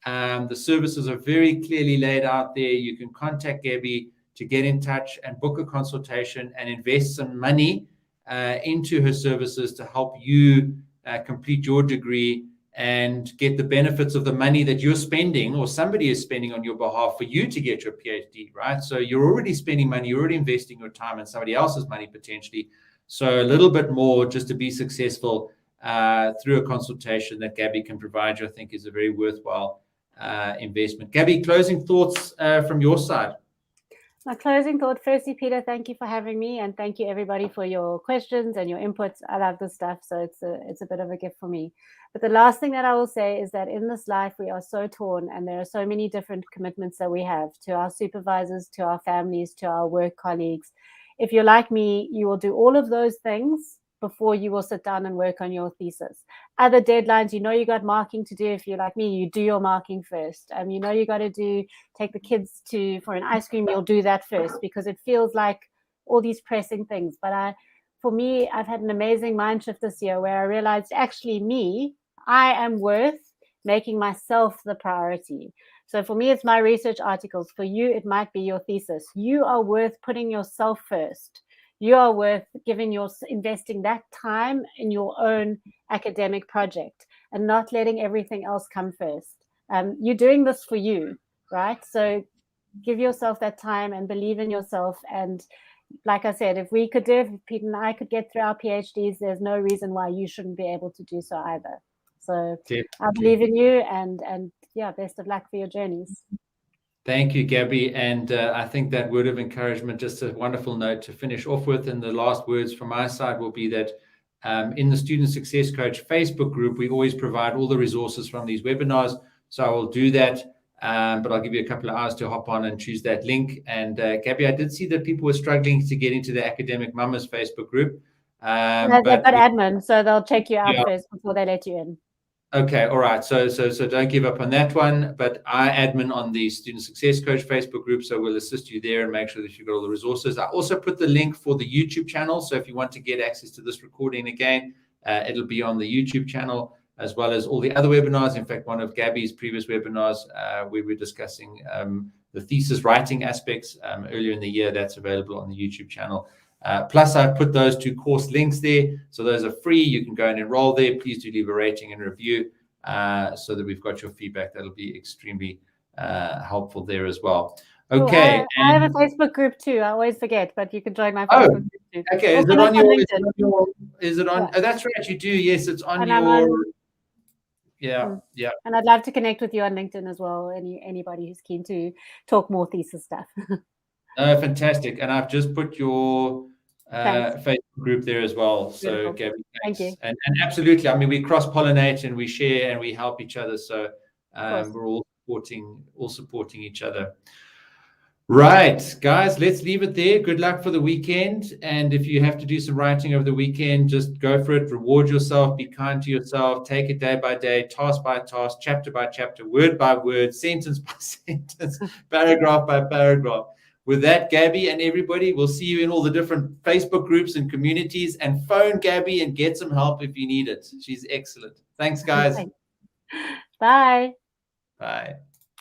The services are very clearly laid out there. You can contact Gabi to get in touch and book a consultation and invest some money into her services to help you complete your degree and get the benefits of the money that you're spending or somebody is spending on your behalf for you to get your PhD, right? So you're already spending money, you're already investing your time and somebody else's money potentially. So a little bit more just to be successful through a consultation that Gabi can provide you, I think is a very worthwhile investment. Gabi, closing thoughts from your side? My closing thought, firstly, Peter, thank you for having me, and thank you everybody for your questions and your inputs. I love this stuff, so it's a bit of a gift for me. But the last thing that I will say is that in this life, we are so torn, and there are so many different commitments that we have to our supervisors, to our families, to our work colleagues. If you're like me, you will do all of those things before you will sit down and work on your thesis. Other deadlines, you got marking to do. If you're like me, you do your marking first. You got to take the kids for an ice cream, you'll do that first, because it feels like all these pressing things. But for me, I've had an amazing mind shift this year where I realized actually I am worth making myself the priority. So for me, it's my research articles. For you, it might be your thesis. You are worth putting yourself first. You are worth investing that time in your own academic project and not letting everything else come first. You're doing this for you, right? So give yourself that time and believe in yourself. And like I said, if we could do it, if Pete and I could get through our PhDs, there's no reason why you shouldn't be able to do so either. So definitely. I believe in you, and yeah, best of luck for your journeys. Thank you, Gabi. And I think that word of encouragement, just a wonderful note to finish off with. And the last words from my side will be that in the Student Success Coach Facebook group, we always provide all the resources from these webinars. So I will do that, but I'll give you a couple of hours to hop on and choose that link. And Gabi, I did see that people were struggling to get into the Academic Mamas Facebook group. They've got admin, so they'll check you out first before they let you in. Okay, all right. So don't give up on that one. But I admin on the Student Success Coach Facebook group, so we'll assist you there and make sure that you've got all the resources. I also put the link for the YouTube channel. So if you want to get access to this recording again, it'll be on the YouTube channel, as well as all the other webinars. In fact, one of Gabi's previous webinars, we were discussing the thesis writing aspects earlier in the year. That's available on the YouTube channel. Plus, I've put those 2 course links there. So those are free. You can go and enroll there. Please do leave a rating and review so that we've got your feedback. That'll be extremely helpful there as well. Okay. I have a Facebook group too. I always forget, but you can join my Facebook group too. Okay. Is it on your, is it on? Yeah. Oh, that's right. You do. Yes, it's on your. Yeah. And I'd love to connect with you on LinkedIn as well. Anybody who's keen to talk more thesis stuff. Fantastic. And I've just put your Facebook group there as well. So, Gabi, thank you. And absolutely, I mean, we cross-pollinate and we share and we help each other. So we're all supporting each other. Right, guys, let's leave it there. Good luck for the weekend. And if you have to do some writing over the weekend, just go for it. Reward yourself. Be kind to yourself. Take it day by day, task by task, chapter by chapter, word by word, sentence by sentence, paragraph by paragraph. With that, Gabi and everybody, we'll see you in all the different Facebook groups and communities, and phone Gabi and get some help if you need it. She's excellent. Thanks, guys. Bye. Bye.